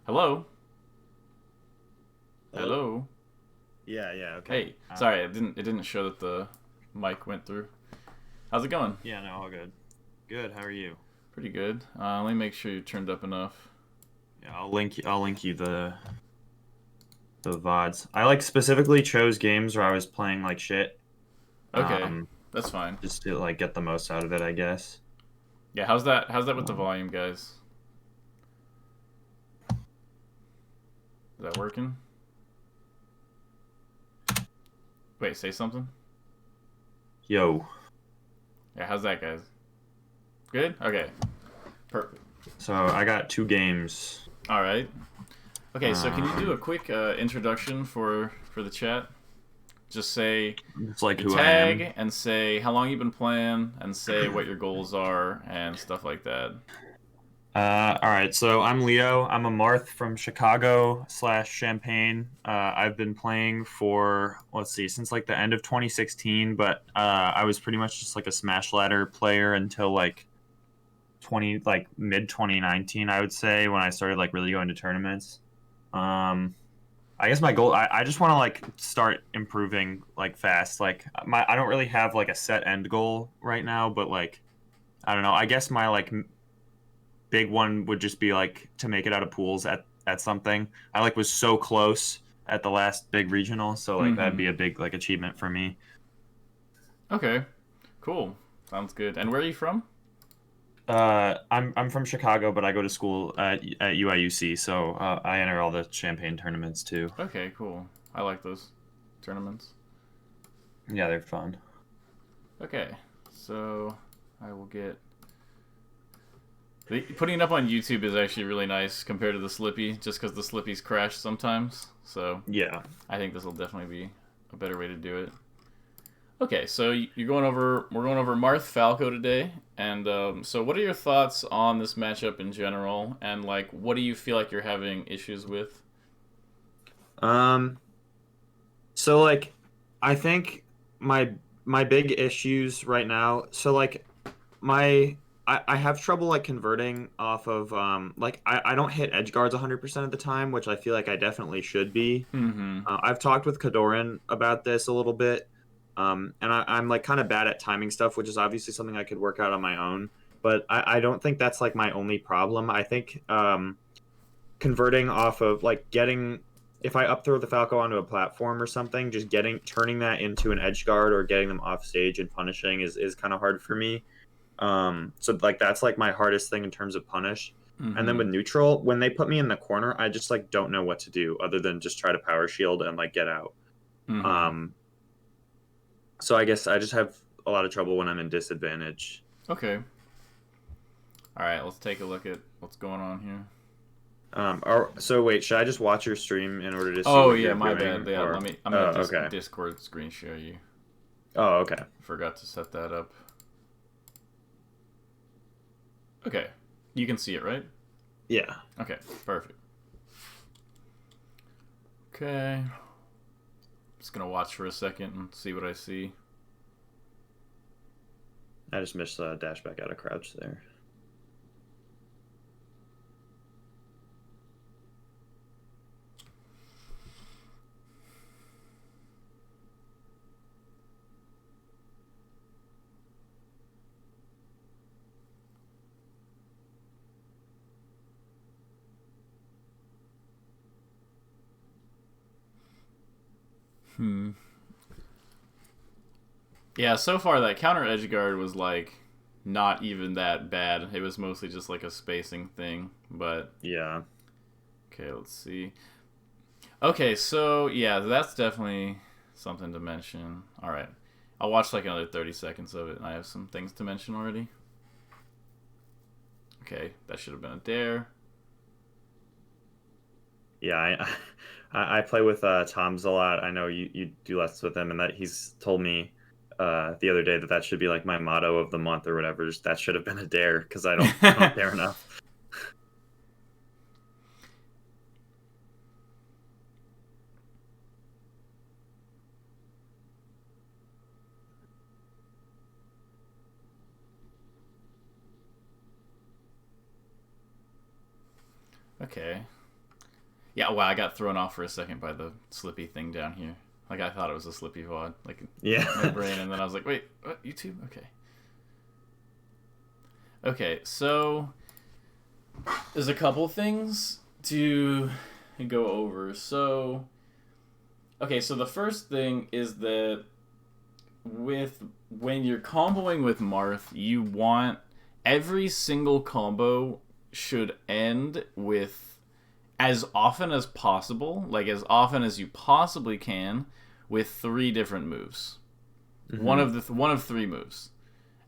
Hello? Hello? Hello? Yeah, okay. Hey, sorry, it didn't show that the mic went through. How's it going? Yeah, no, all good. Good. How are you? Pretty good. Let me make sure you turned up enough. Yeah, I'll link you the VODs. I like specifically chose games where I was playing like shit. Okay, Um, that's fine. just to like get the most out of it, I guess. Yeah, how's that with the Um, volume, guys? Is that working? Wait, say something? yo. Yeah, how's that, guys? Good? Okay, perfect. So I got two games. All right. Okay, so can you do a Um, quick introduction for the chat? Just say it's like your who I tag am. and say how long you've been playing and say what your goals are and stuff like that. All right. So I'm Leo. I'm a Marth from Chicago slash Champaign. I've been playing for let's see, since like the end of 2016, but I was pretty much just like a Smash Ladder player until like mid 2019, I would say, when I started like really going to tournaments. Um, I guess my goal, I just want to like start improving like fast. Like I don't really have like a set end goal right now, but like I don't know. I guess my like big one would just be like to make it out of pools at something. I like was so close at the last big regional, so like that'd Mm-hmm. be a big like achievement for me. Okay. Cool. Sounds good. And where are you from? I'm from Chicago, but I go to school at UIUC, so I enter all the Champagne tournaments too. Okay, cool. I like those tournaments. Yeah, they're fun. Okay, so I will get. Putting it up on YouTube is actually really nice compared to the Slippy, just because the Slippys crash sometimes. So Yeah. I think this will definitely be a better way to do it. Okay, so you're going over. We're going over Marth Falco today, and so what are your thoughts on this matchup in general, and like what do you feel like you're having issues with? Um. So like, I think my my big issues right now. So like my I have trouble like converting off of like I don't hit edge guards 100% of the time, which I feel like I definitely should be. Mm-hmm. I've talked with Kadoran about this a little bit, and I'm like kind of bad at timing stuff, which is obviously something I could work out on my own. But I don't think that's like my only problem. I think converting off of like getting if I up throw the Falco onto a platform or something, just getting turning that into an edge guard or getting them off stage and punishing is kind of hard for me. So like that's like my hardest thing in terms of punish. And then Mm-hmm. with neutral, when they put me in the corner, I just like don't know what to do other than just try to power shield and like get out. Mm-hmm. Um, so I guess I just have a lot of trouble when I'm in disadvantage. Okay. All right. Let's take a look at what's going on here. So wait, should I just watch your stream in order to see Oh what yeah, you're my bad. doing, Yeah, let or? me. I'm gonna Oh, okay. Discord screen share you. Oh, okay. Forgot to set that up. Okay, you can see it, right? Yeah. Okay, perfect. Okay, just gonna watch for a second and see what I see. I just missed dash back out of crouch there. Hmm. Yeah, so far that counter edge guard was like not even that bad. It was mostly just like a spacing thing. But Yeah. okay, let's see. Okay, so yeah, that's definitely something to mention. All right, I'll watch like another 30 seconds of it, and I have some things to mention already. Okay, that should have been a dare. Yeah, I play with Tom's a lot. I know you do lessons with him, and that he's told me the other day that that should be like my motto of the month or whatever. Just that should have been a dare because I don't dare enough. Okay. Yeah, wow, I got thrown off for a second by the slippy thing down here. Like, I thought it was a slippy VOD, like, Yeah. my brain, and then I was like, wait, what, YouTube? Okay. Okay, so there's a couple things to go over. So, okay, so the first thing is that when you're comboing with Marth, you want every single combo should end with, as often as possible, like as often as you possibly can, with 3 different moves. Mm-hmm. One of 3 moves.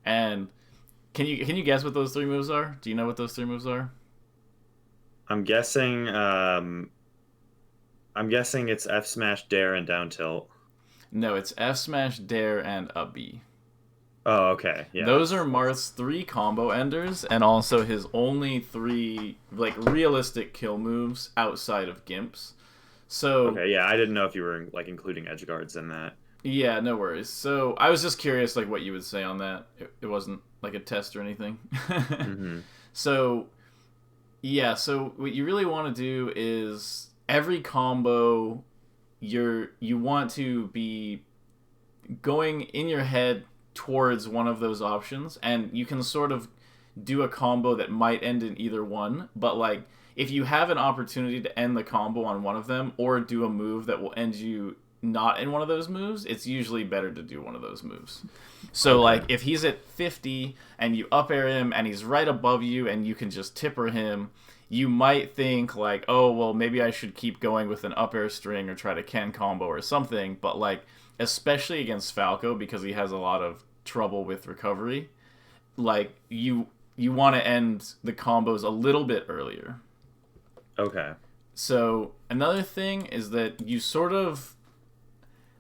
And can you guess what those 3 moves are? Do you know what those 3 moves are? I'm guessing it's F smash, dare, and down tilt. No, it's F smash, dare, and up B. Oh, okay. Yeah. Those are Marth's 3 combo enders, and also his only 3 like realistic kill moves outside of Gimps. So okay, yeah, I didn't know if you were like including edge guards in that. Yeah, no worries. So I was just curious, like what you would say on that. It wasn't like a test or anything. Mm-hmm. So yeah, so what you really want to do is every combo you want to be going in your head towards one of those options, and you can sort of do a combo that might end in either one, but like if you have an opportunity to end the combo on one of them or do a move that will end you not in one of those moves, it's usually better to do one of those moves. So okay. Like if he's at 50 and you up air him and he's right above you and you can just tipper him, you might think like, oh well, maybe I should keep going with an up air string or try to Ken combo or something, but like especially against Falco, because he has a lot of trouble with recovery, like you want to end the combos a little bit earlier. Okay. So another thing is that you sort of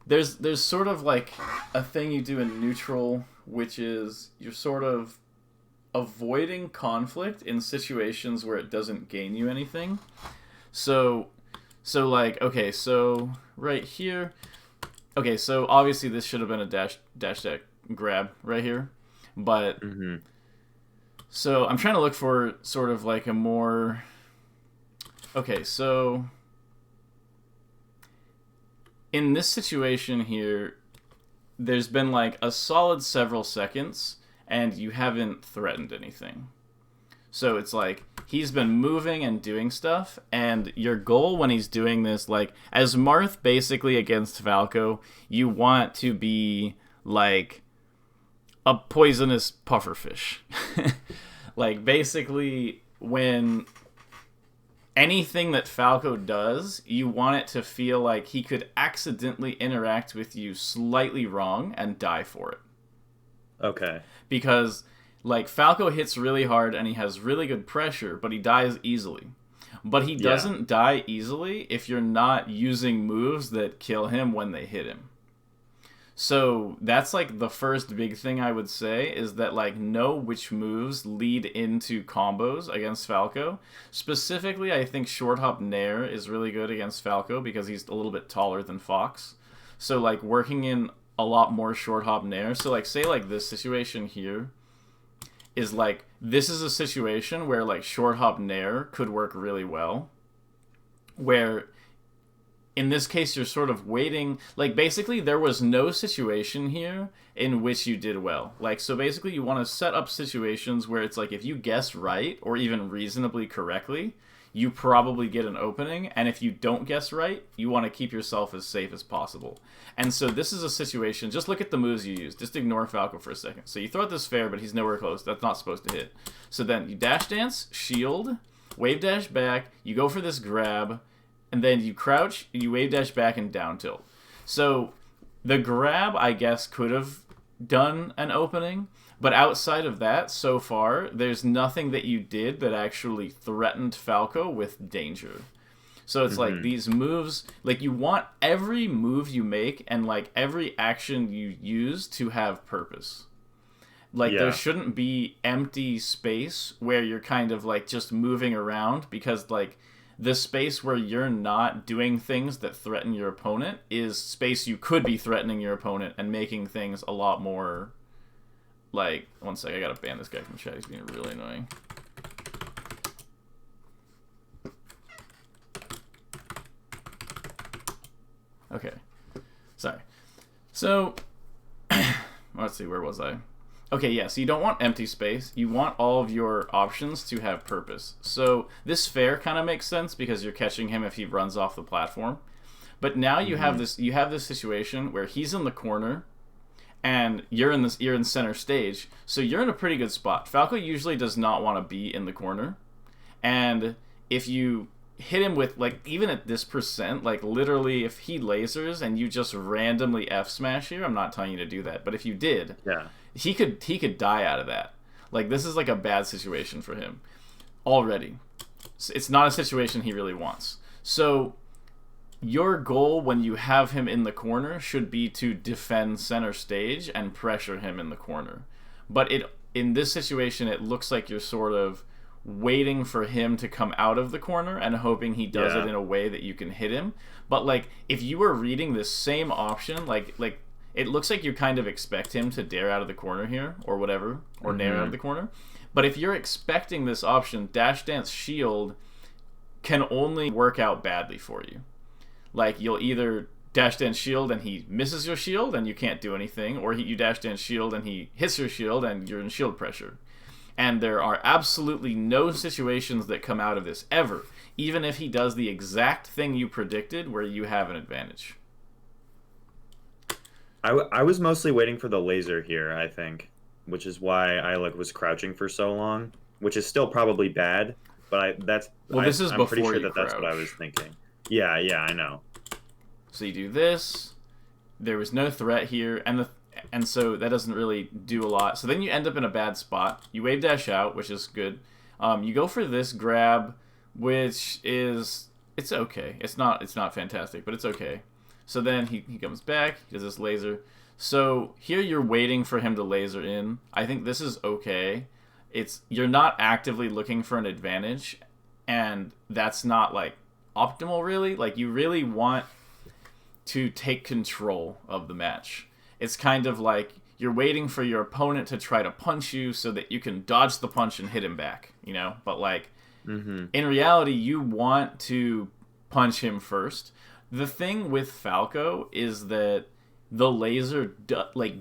there's sort of like a thing you do in neutral, which is you're sort of avoiding conflict in situations where it doesn't gain you anything. So like, okay, so right here, okay, so obviously this should have been a dash deck grab right here, but mm-hmm. So I'm trying to look for sort of like a more, okay, so in this situation here, there's been like a solid several seconds and you haven't threatened anything. So it's like he's been moving and doing stuff, and your goal when he's doing this, like as Marth basically against Falco, you want to be like a poisonous pufferfish. Like basically when anything that Falco does, you want it to feel like he could accidentally interact with you slightly wrong and die for it. Okay. Because like Falco hits really hard and he has really good pressure, but he dies easily. But he doesn't die easily if you're not using moves that kill him when they hit him. So that's like the first big thing I would say, is that like know which moves lead into combos against Falco. Specifically, I think short hop Nair is really good against Falco because he's a little bit taller than Fox. So like working in a lot more short hop Nair. So like say like this situation here is like, this is a situation where like short hop Nair could work really well. Where in this case, you're sort of waiting. Like, basically, there was no situation here in which you did well. Like, so basically, you want to set up situations where it's like, if you guess right, or even reasonably correctly, you probably get an opening. And if you don't guess right, you want to keep yourself as safe as possible. And so this is a situation, just look at the moves you use. Just ignore Falco for a second. So you throw at this fair, but he's nowhere close. That's not supposed to hit. So then you dash dance, shield, wave dash back, you go for this grab, and then you crouch, you wave dash back, and down tilt. So the grab, I guess, could have done an opening, but outside of that, so far, there's nothing that you did that actually threatened Falco with danger. So it's like these moves, like you want every move you make and like every action you use to have purpose. Like there shouldn't be empty space where you're kind of like just moving around, because like the space where you're not doing things that threaten your opponent is space you could be threatening your opponent and making things a lot more, like, one sec, I gotta ban this guy from chat, he's being really annoying. Okay. Sorry. So, let's see, where was I? Okay, yeah, so you don't want empty space. You want all of your options to have purpose. So this fair kind of makes sense because you're catching him if he runs off the platform. But now you have this situation where he's in the corner and you're in center stage. So you're in a pretty good spot. Falco usually does not want to be in the corner. And if you hit him with, like, even at this percent, like, literally, if he lasers and you just randomly F smash here, I'm not telling you to do that, but if you did, he could die out of that. Like, this is like a bad situation for him already. It's not a situation he really wants. So your goal when you have him in the corner should be to defend center stage and pressure him in the corner. But in this situation, it looks like you're sort of waiting for him to come out of the corner and hoping he does it in a way that you can hit him. But, like, if you were reading this same option, like it looks like you kind of expect him to dare out of the corner here or whatever, or Nair out of the corner. But if you're expecting this option, Dash Dance Shield can only work out badly for you. Like, you'll either Dash Dance Shield and he misses your shield and you can't do anything, or you Dash Dance Shield and he hits your shield and you're in shield pressure. And there are absolutely no situations that come out of this ever, even if he does the exact thing you predicted where you have an advantage. I was mostly waiting for the laser here, I think, which is why I was crouching for so long, which is still probably bad, but I'm pretty sure that's what I was thinking. Yeah, I know. So you do this. There was no threat here, and so that doesn't really do a lot. So then you end up in a bad spot. You wave dash out, which is good. You go for this grab, which is it's okay. It's not fantastic, but it's okay. So then he comes back, he does this laser. So here you're waiting for him to laser in. I think this is okay. You're not actively looking for an advantage, and that's not, like, optimal, really. Like, you really want to take control of the match. It's kind of like you're waiting for your opponent to try to punch you so that you can dodge the punch and hit him back, you know? But, like, in reality, you want to punch him first. The thing with Falco is that the laser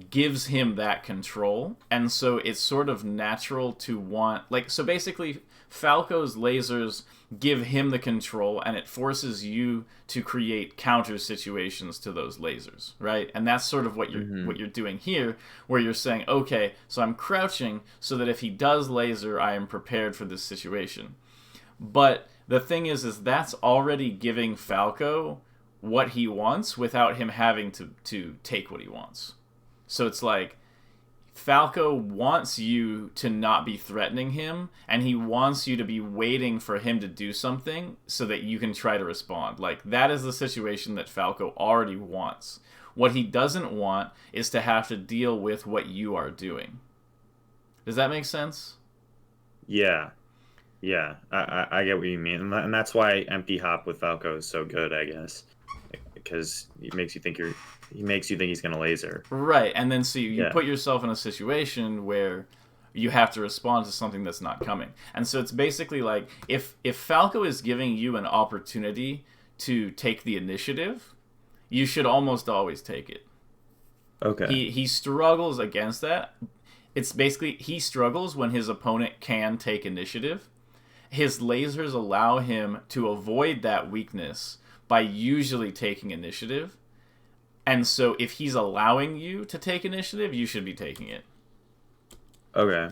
gives him that control, and so it's sort of natural to want, like, so basically Falco's lasers give him the control, and it forces you to create counter situations to those lasers, right? And that's sort of what you're doing here, where you're saying, okay, so I'm crouching so that if he does laser, I am prepared for this situation. But the thing is that's already giving Falco what he wants without him having to take what he wants. So it's like Falco wants you to not be threatening him, and he wants you to be waiting for him to do something so that you can try to respond. Like, that is the situation that Falco already wants. What he doesn't want is to have to deal with what you are doing. Does that make sense? Yeah. I get what you mean, and that's why empty hop with Falco is so good, I guess, because he makes you think he's gonna laser. Right, and then so you put yourself in a situation where you have to respond to something that's not coming. And so it's basically like if Falco is giving you an opportunity to take the initiative, you should almost always take it. Okay. He struggles against that. It's basically he struggles when his opponent can take initiative. His lasers allow him to avoid that weakness by usually taking initiative. And so if he's allowing you to take initiative, you should be taking it. Okay.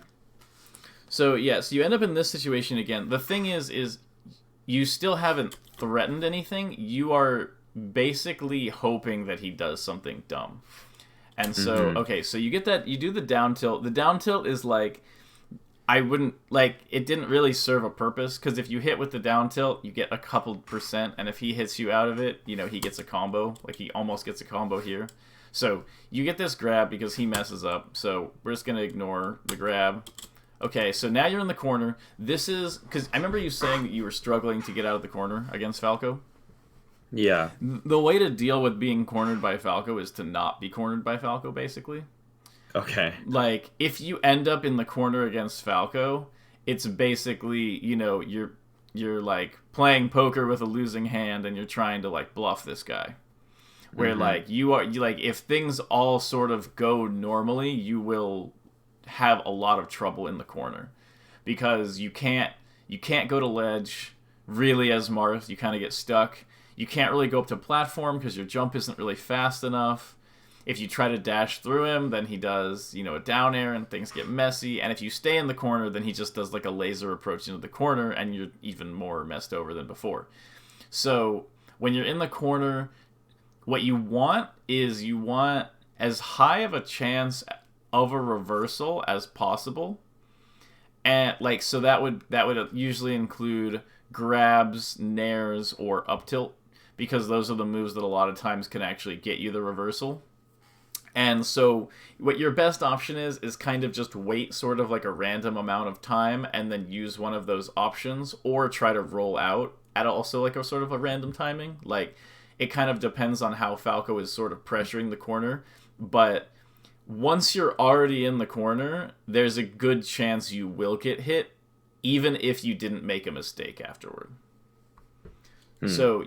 So, so you end up in this situation again. The thing is you still haven't threatened anything. You are basically hoping that he does something dumb. And so, okay, so you get that, you do the down tilt. The down tilt is like, it didn't really serve a purpose, because if you hit with the down tilt, you get a couple %, and if he hits you out of it, he gets a combo. Like, he almost gets a combo here. So, you get this grab because he messes up, so we're just going to ignore the grab. Okay, so now you're in the corner. This is, because I remember you saying that you were struggling to get out of the corner against Falco. Yeah. The way to deal with being cornered by Falco is to not be cornered by Falco, basically. Okay. Like, if you end up in the corner against Falco, it's basically, you're like playing poker with a losing hand and you're trying to, like, bluff this guy. where like you like if things all sort of go normally, you will have a lot of trouble in the corner because you can't go to ledge really as Marth. You kind of get stuck. You can't really go up to platform because your jump isn't really fast enough. If you try to dash through him, then he does, a down air and things get messy. And if you stay in the corner, then he just does like a laser approach into the corner and you're even more messed over than before. So when you're in the corner, what you want is you want as high of a chance of a reversal as possible. And like so that would usually include grabs, nairs, or up tilt because those are the moves that a lot of times can actually get you the reversal. And so what your best option is kind of just wait sort of like a random amount of time and then use one of those options or try to roll out at also like a sort of a random timing. Like it kind of depends on how Falco is sort of pressuring the corner. But once you're already in the corner, there's a good chance you will get hit even if you didn't make a mistake afterward. So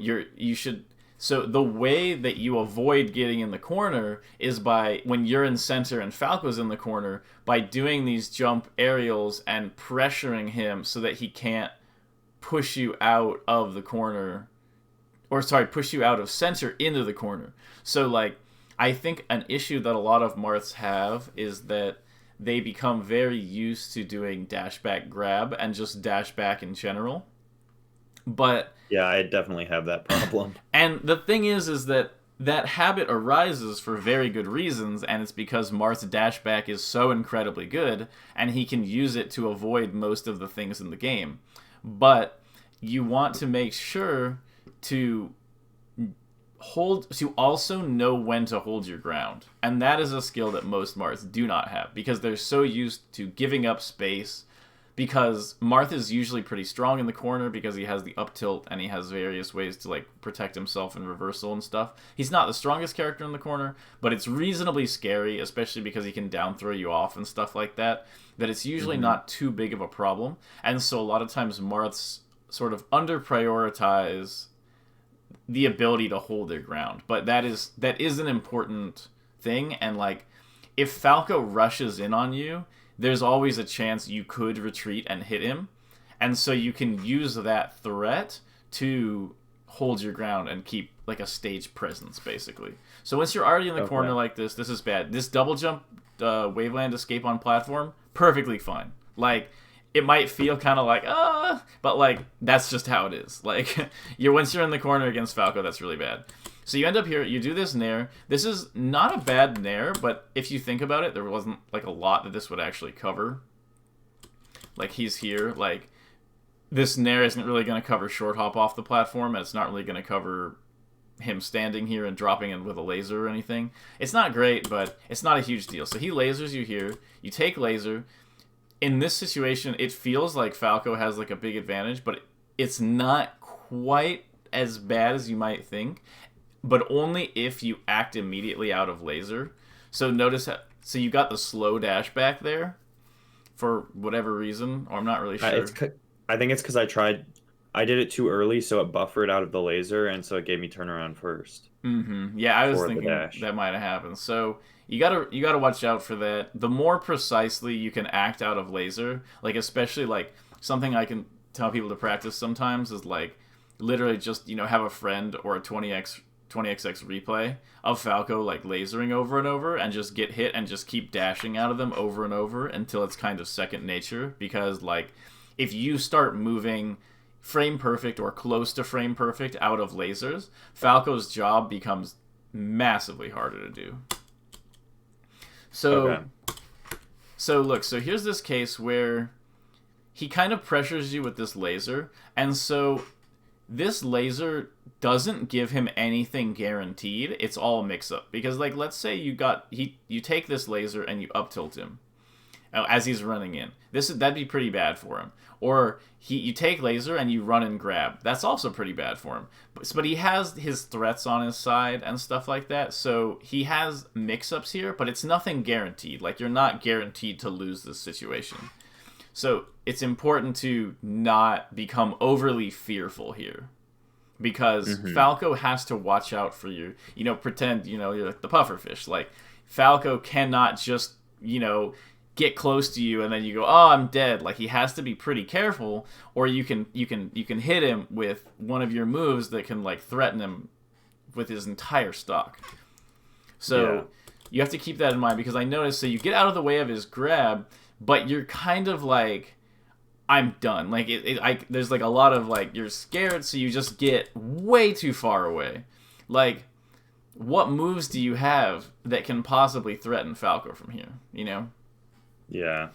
So the way that you avoid getting in the corner is by, when you're in center and Falco's in the corner, by doing these jump aerials and pressuring him so that he can't push you out of the corner, push you out of center into the corner. So, like, I think an issue that a lot of Marths have is that they become very used to doing dash back grab and just dash back in general. But yeah, I definitely have that problem. And the thing is that habit arises for very good reasons, and it's because Marth's dashback is so incredibly good, and he can use it to avoid most of the things in the game. But you want to make sure to also know when to hold your ground. And that is a skill that most Marths do not have, because they're so used to giving up space. Because Marth is usually pretty strong in the corner because he has the up tilt and he has various ways to like protect himself in reversal and stuff. He's not the strongest character in the corner, but it's reasonably scary, especially because he can down throw you off and stuff like that, that it's usually not too big of a problem. And so a lot of times Marths sort of under prioritize the ability to hold their ground. But that is an important thing, and like if Falco rushes in on you, there's always a chance you could retreat and hit him. And so you can use that threat to hold your ground and keep like a stage presence, basically. So once you're already in the corner like this is bad. This double jump waveland escape on platform, perfectly fine. Like, it might feel kind of like, but like, that's just how it is. Like, once you're in the corner against Falco, that's really bad. So you end up here, you do this Nair. This is not a bad Nair, but if you think about it, there wasn't like a lot that this would actually cover. Like, he's here, like, this Nair isn't really going to cover short hop off the platform, and it's not really going to cover him standing here and dropping in with a laser or anything. It's not great, but it's not a huge deal. So he lasers you here, you take laser. In this situation, it feels like Falco has like a big advantage, but it's not quite as bad as you might think. But only if you act immediately out of laser. So notice how, so you got the slow dash back there for whatever reason, or I'm not really sure. I think it's because I did it too early, so it buffered out of the laser, and so it gave me turnaround first. Yeah, I was thinking that might have happened. So you gotta watch out for that. The more precisely you can act out of laser, like especially like something I can tell people to practice sometimes is like literally just have a friend or a 20xx replay of Falco like lasering over and over and just get hit and just keep dashing out of them over and over until it's kind of second nature. Because like if you start moving frame perfect or close to frame perfect out of lasers, Falco's job becomes massively harder to do. So look, so here's this case where he kind of pressures you with this laser, and so this laser doesn't give him anything guaranteed. It's all mix-up. Because, like, let's say you take this laser and you up-tilt him as he's running in. That'd be pretty bad for him. Or you take laser and you run and grab. That's also pretty bad for him. But he has his threats on his side and stuff like that. So he has mix-ups here, but it's nothing guaranteed. Like, you're not guaranteed to lose this situation. So it's important to not become overly fearful here. because Mm-hmm. Falco has to watch out for you. Pretend you're like the pufferfish. Like Falco cannot just get close to you and then you go, oh, I'm dead. Like he has to be pretty careful, or you can hit him with one of your moves that can like threaten him with his entire stock. Yeah. So you have to keep that in mind, because I noticed, so you get out of the way of his grab, but you're kind of like, I'm done. Like there's like a lot of like, you're scared, so you just get way too far away. Like, what moves do you have that can possibly threaten Falco from here? Yeah.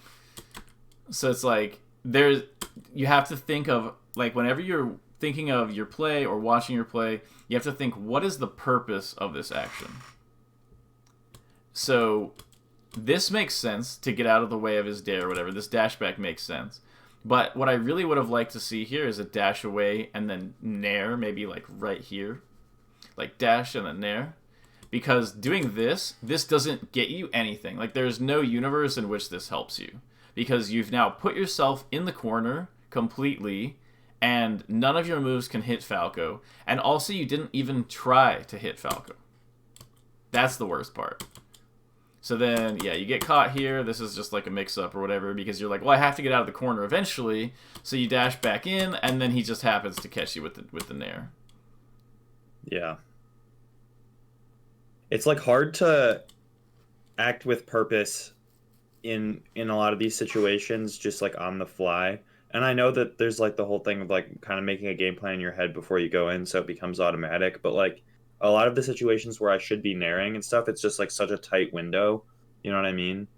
So it's like you have to think of, like, whenever you're thinking of your play or watching your play, you have to think, what is the purpose of this action? So this makes sense to get out of the way of his dare or whatever. This dash back makes sense. But what I really would have liked to see here is a dash away and then Nair, maybe like right here. Like dash and then Nair. Because doing this doesn't get you anything. Like, there's no universe in which this helps you. Because you've now put yourself in the corner completely, and none of your moves can hit Falco. And also, you didn't even try to hit Falco. That's the worst part. So then, yeah, you get caught here. This is just like a mix-up or whatever, because you're like, well, I have to get out of the corner eventually. So you dash back in, and then he just happens to catch you with the Nair. Yeah. It's like hard to act with purpose in a lot of these situations, just like on the fly. And I know that there's like the whole thing of like kind of making a game plan in your head before you go in, so it becomes automatic. But like a lot of the situations where I should be nairing and stuff, it's just like such a tight window. You know what I mean?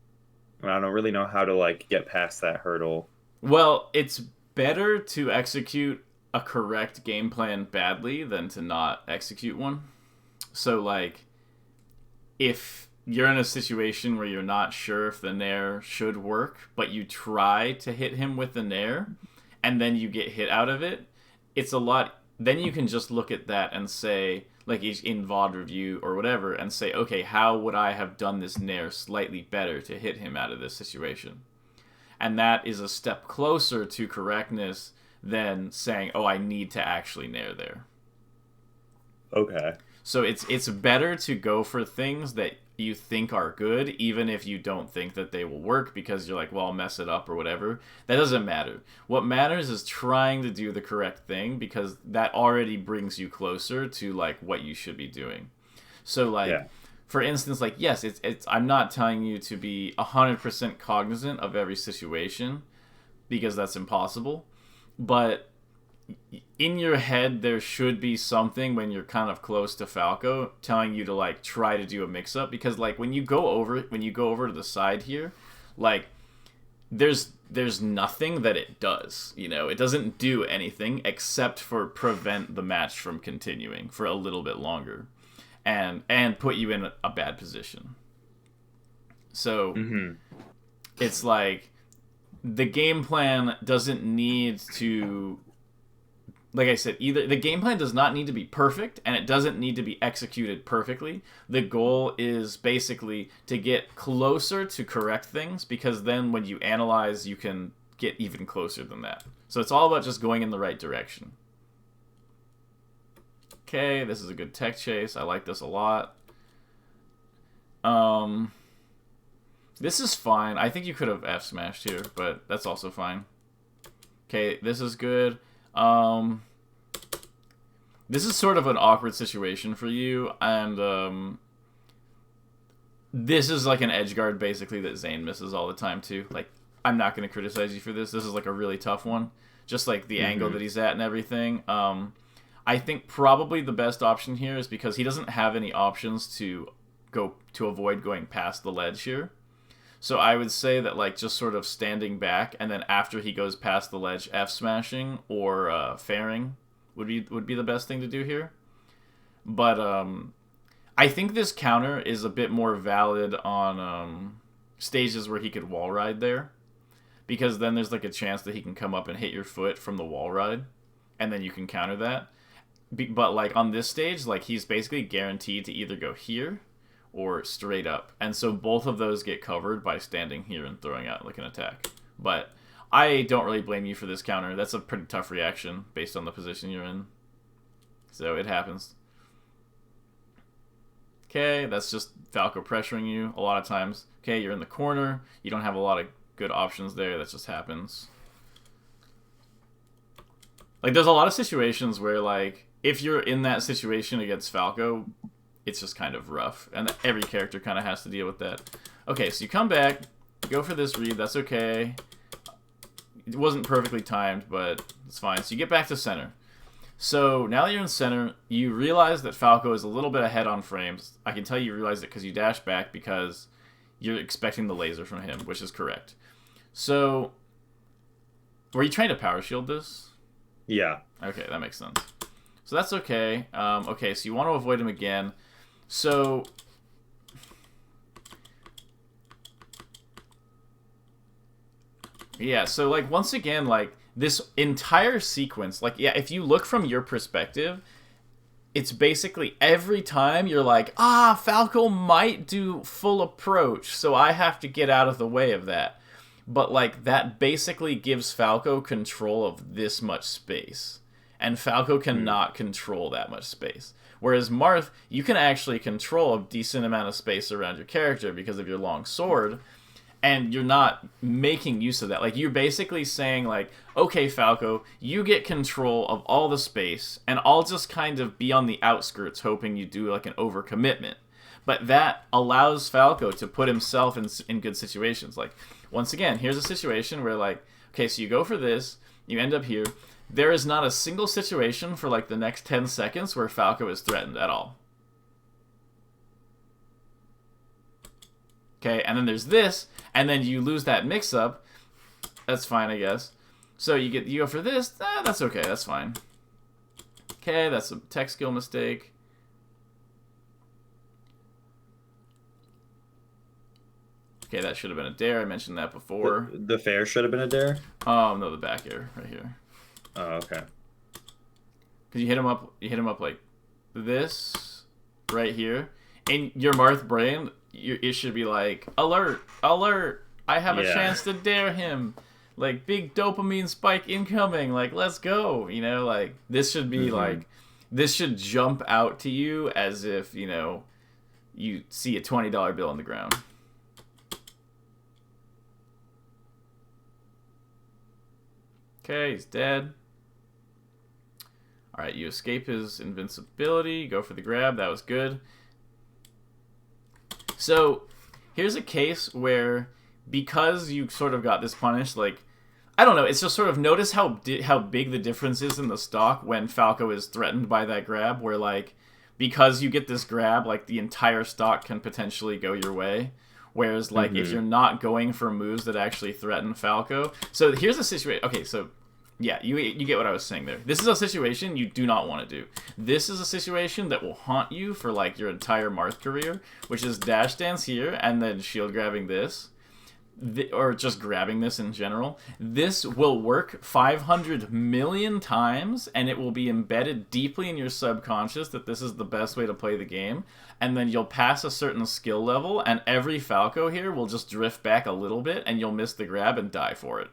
And I don't really know how to like get past that hurdle. Well, it's better to execute a correct game plan badly than to not execute one. So, like, if you're in a situation where you're not sure if the Nair should work, but you try to hit him with the Nair, and then you get hit out of it, it's a lot. Then you can just look at that and say, like, in VOD review or whatever, and say, okay, how would I have done this Nair slightly better to hit him out of this situation? And that is a step closer to correctness than saying, oh, I need to actually Nair there. Okay. So it's better to go for things that you think are good, even if you don't think that they will work, because you're like, well, I'll mess it up or whatever. That doesn't matter. What matters is trying to do the correct thing, because that already brings you closer to like what you should be doing. So like, Yeah. for instance, like, yes, it's I'm not telling you to be 100% cognizant of every situation, because that's impossible. But in your head, there should be something when you're kind of close to Falco telling you to like try to do a mix-up, because like when you go over to the side here, like there's nothing that it does. It doesn't do anything except for prevent the match from continuing for a little bit longer, and put you in a bad position. So it's like the game plan doesn't need to, like I said, either the game plan does not need to be perfect, and it doesn't need to be executed perfectly. The goal is basically to get closer to correct things, because then when you analyze, you can get even closer than that. So it's all about just going in the right direction. Okay, this is a good tech chase. I like this a lot. This is fine. I think you could have F smashed here, but that's also fine. Okay, this is good. This is sort of an awkward situation for you, and this is like an edge guard basically that Zane misses all the time too. Like, I'm not going to criticize you for this. This is like a really tough one, just like the angle that he's at and everything. I think probably the best option here is, because he doesn't have any options to avoid going past the ledge here. So I would say that, like, just sort of standing back, and then after he goes past the ledge, F smashing or fairing would be the best thing to do here. But I think this counter is a bit more valid on stages where he could wall ride there, because then there's like a chance that he can come up and hit your foot from the wall ride, and then you can counter that. But like on this stage, like, he's basically guaranteed to either go here or straight up, and so both of those get covered by standing here and throwing out like an attack. But I don't really blame you for this counter. That's a pretty tough reaction based on the position you're in. So it happens. Okay, that's just Falco pressuring you a lot of times. Okay, you're in the corner. You don't have a lot of good options there. That just happens. Like, there's a lot of situations where, like, if you're in that situation against Falco, it's just kind of rough. And every character kind of has to deal with that. Okay, so you come back, go for this read. That's okay. It wasn't perfectly timed, but it's fine. So you get back to center. So now that you're in center, you realize that Falco is a little bit ahead on frames. I can tell you realize it because you dash back because you're expecting the laser from him, which is correct. So, were you trying to power shield this? Yeah. Okay, that makes sense. So that's okay. Okay, so you want to avoid him again. So, yeah, so, like, once again, like, this entire sequence, like, yeah, if you look from your perspective, it's basically every time you're like, Falco might do full approach, so I have to get out of the way of that. But, like, that basically gives Falco control of this much space. And Falco cannot control that much space. Whereas Marth, you can actually control a decent amount of space around your character because of your long sword, and you're not making use of that. Like, you're basically saying, like, okay, Falco, you get control of all the space, and I'll just kind of be on the outskirts hoping you do, like, an overcommitment. But that allows Falco to put himself in good situations. Like, once again, here's a situation where, like, okay, so you go for this, you end up here. There is not a single situation for, like, the next 10 seconds where Falco is threatened at all. Okay, and then there's this, and then you lose that mix-up. That's fine, I guess. So you go for this. That's okay, that's fine. Okay, that's a tech skill mistake. Okay, that should have been a dare. I mentioned that before. The fair should have been a dare? No, the back air right here. Oh, okay. Because you hit him up like this right here. In your Marth brain, it should be like, alert, alert, I have a chance to dare him. Like, big dopamine spike incoming. Like, let's go. You know, like, this should be like, this should jump out to you as if, you know, you see a $20 bill on the ground. Okay, he's dead. Alright, you escape his invincibility. Go for the grab. That was good. So, here's a case where, because you sort of got this punished, like, I don't know, it's just sort of notice how big the difference is in the stock when Falco is threatened by that grab, where, like, because you get this grab, like, the entire stock can potentially go your way. Whereas, like, if you're not going for moves that actually threaten Falco... So, here's a situation... Okay, so, yeah, you get what I was saying there. This is a situation you do not want to do. This is a situation that will haunt you for, like, your entire Marth career, which is dash dance here, and then shield grabbing this. Or just grabbing this in general. This will work 500 million times, and it will be embedded deeply in your subconscious that this is the best way to play the game. And then you'll pass a certain skill level, and every Falco here will just drift back a little bit, and you'll miss the grab and die for it.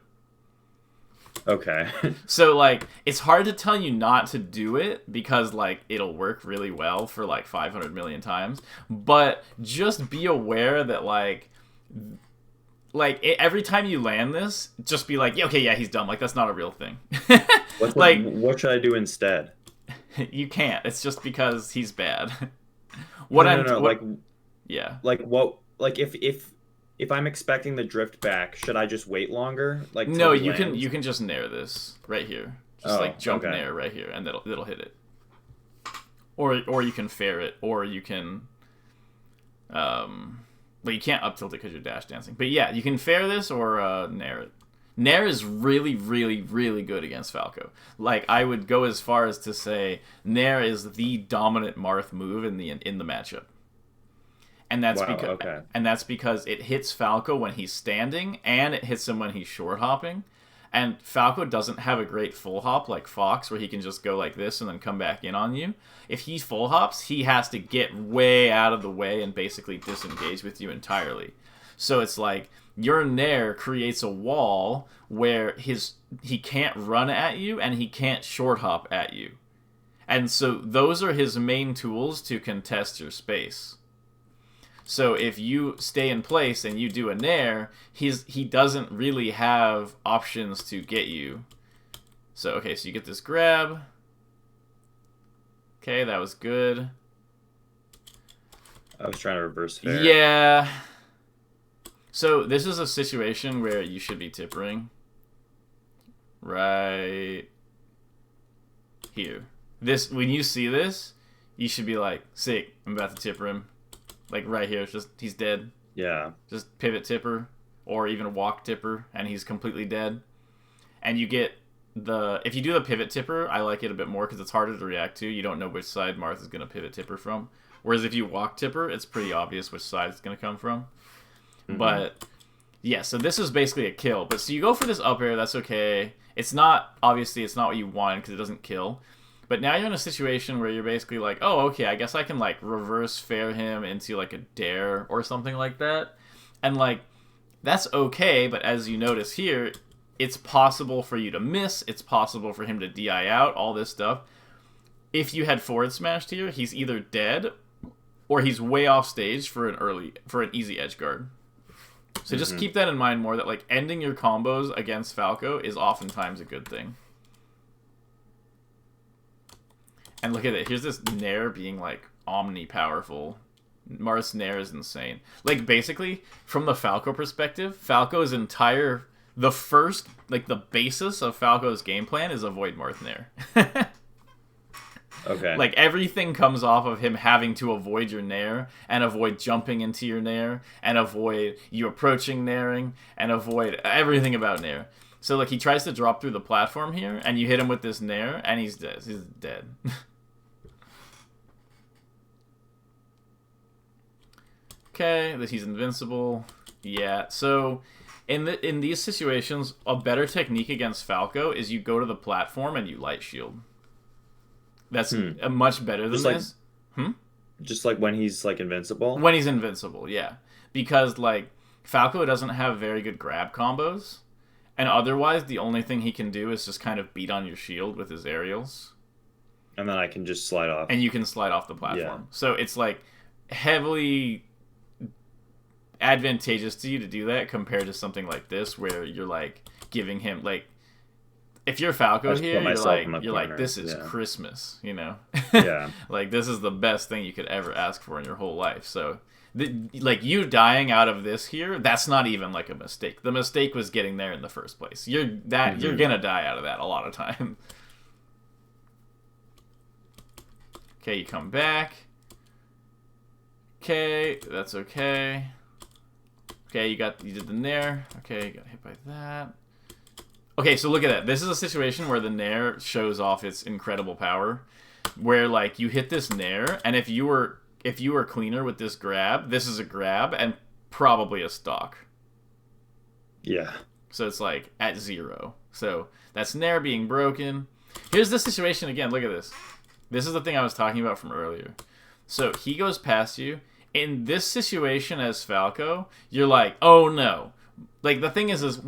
Okay. So, like, it's hard to tell you not to do it, because, like, it'll work really well for, like, 500 million times. But just be aware that, like, every time you land this, just be like, okay, yeah, he's dumb. Like, that's not a real thing. What should I do instead? You can't. It's just because he's bad. Yeah. Like, what? Like, if I'm expecting the drift back, should I just wait longer? Like, no, you can just nair this right here. Just jump nair right here, and it'll hit it. Or you can fair it, or you can But you can't up tilt it because you're dash dancing. But yeah, you can fair this or nair it. Nair is really, really, really good against Falco. Like, I would go as far as to say Nair is the dominant Marth move in the matchup. And that's because it hits Falco when he's standing, and it hits him when he's short hopping. And Falco doesn't have a great full hop like Fox, where he can just go like this and then come back in on you. If he full hops, he has to get way out of the way and basically disengage with you entirely. So it's like, your Nair creates a wall where he can't run at you and he can't short hop at you. And so those are his main tools to contest your space. So if you stay in place and you do a Nair, he doesn't really have options to get you. So, okay, so you get this grab. Okay, that was good. I was trying to reverse fair. Yeah. So this is a situation where you should be tippering. Right here. When you see this, you should be like, sick, I'm about to tipper him. Like right here, it's just he's dead. Yeah. Just pivot tipper or even walk tipper and he's completely dead. And you get if you do the pivot tipper, I like it a bit more because it's harder to react to. You don't know which side Marth is going to pivot tipper from. Whereas if you walk tipper, it's pretty obvious which side it's going to come from. Mm-hmm. But yeah, so this is basically a kill. But so you go for this up air, that's okay. It's not what you want because it doesn't kill. But now you're in a situation where you're basically like, oh, okay, I guess I can like reverse fair him into like a dare or something like that. And like, that's okay, but as you notice here, it's possible for you to miss, it's possible for him to DI out, all this stuff. If you had forward smashed here, he's either dead or he's way off stage for an easy edge guard. So just keep that in mind more, that like ending your combos against Falco is oftentimes a good thing. And look at it. Here's this Nair being like omni-powerful. Marth's Nair is insane. Like basically, from the Falco perspective, Falco's the basis of Falco's game plan is avoid Marth Nair. Okay. Like everything comes off of him having to avoid your Nair and avoid jumping into your Nair and avoid you approaching Nairing and avoid everything about Nair. So like he tries to drop through the platform here and you hit him with this Nair and he's dead. He's dead. Okay, that he's invincible. Yeah, so in these situations, a better technique against Falco is you go to the platform and you light shield. That's a much better than this. Just like when he's like invincible? When he's invincible, yeah. Because like Falco doesn't have very good grab combos, and otherwise the only thing he can do is just kind of beat on your shield with his aerials. And then I can just slide off. And you can slide off the platform. Yeah. So it's like heavily advantageous to you to do that compared to something like this where you're like giving him like, if you're Falco here, you're like this is Christmas, you know? Yeah. Like this is the best thing you could ever ask for in your whole life. So like you dying out of this here, that's not even like a mistake. The mistake was getting there in the first place. You're gonna die out of that a lot of time. Okay, you come back. Okay, that's okay. Okay, you did the Nair. Okay, you got hit by that. Okay, so look at that. This is a situation where the Nair shows off its incredible power. Where like you hit this Nair, and if you were cleaner with this grab, this is a grab and probably a stock. Yeah. So it's like at 0. So that's Nair being broken. Here's the situation again. Look at this. This is the thing I was talking about from earlier. So he goes past you. In this situation as Falco, you're like, oh no. Like the thing is as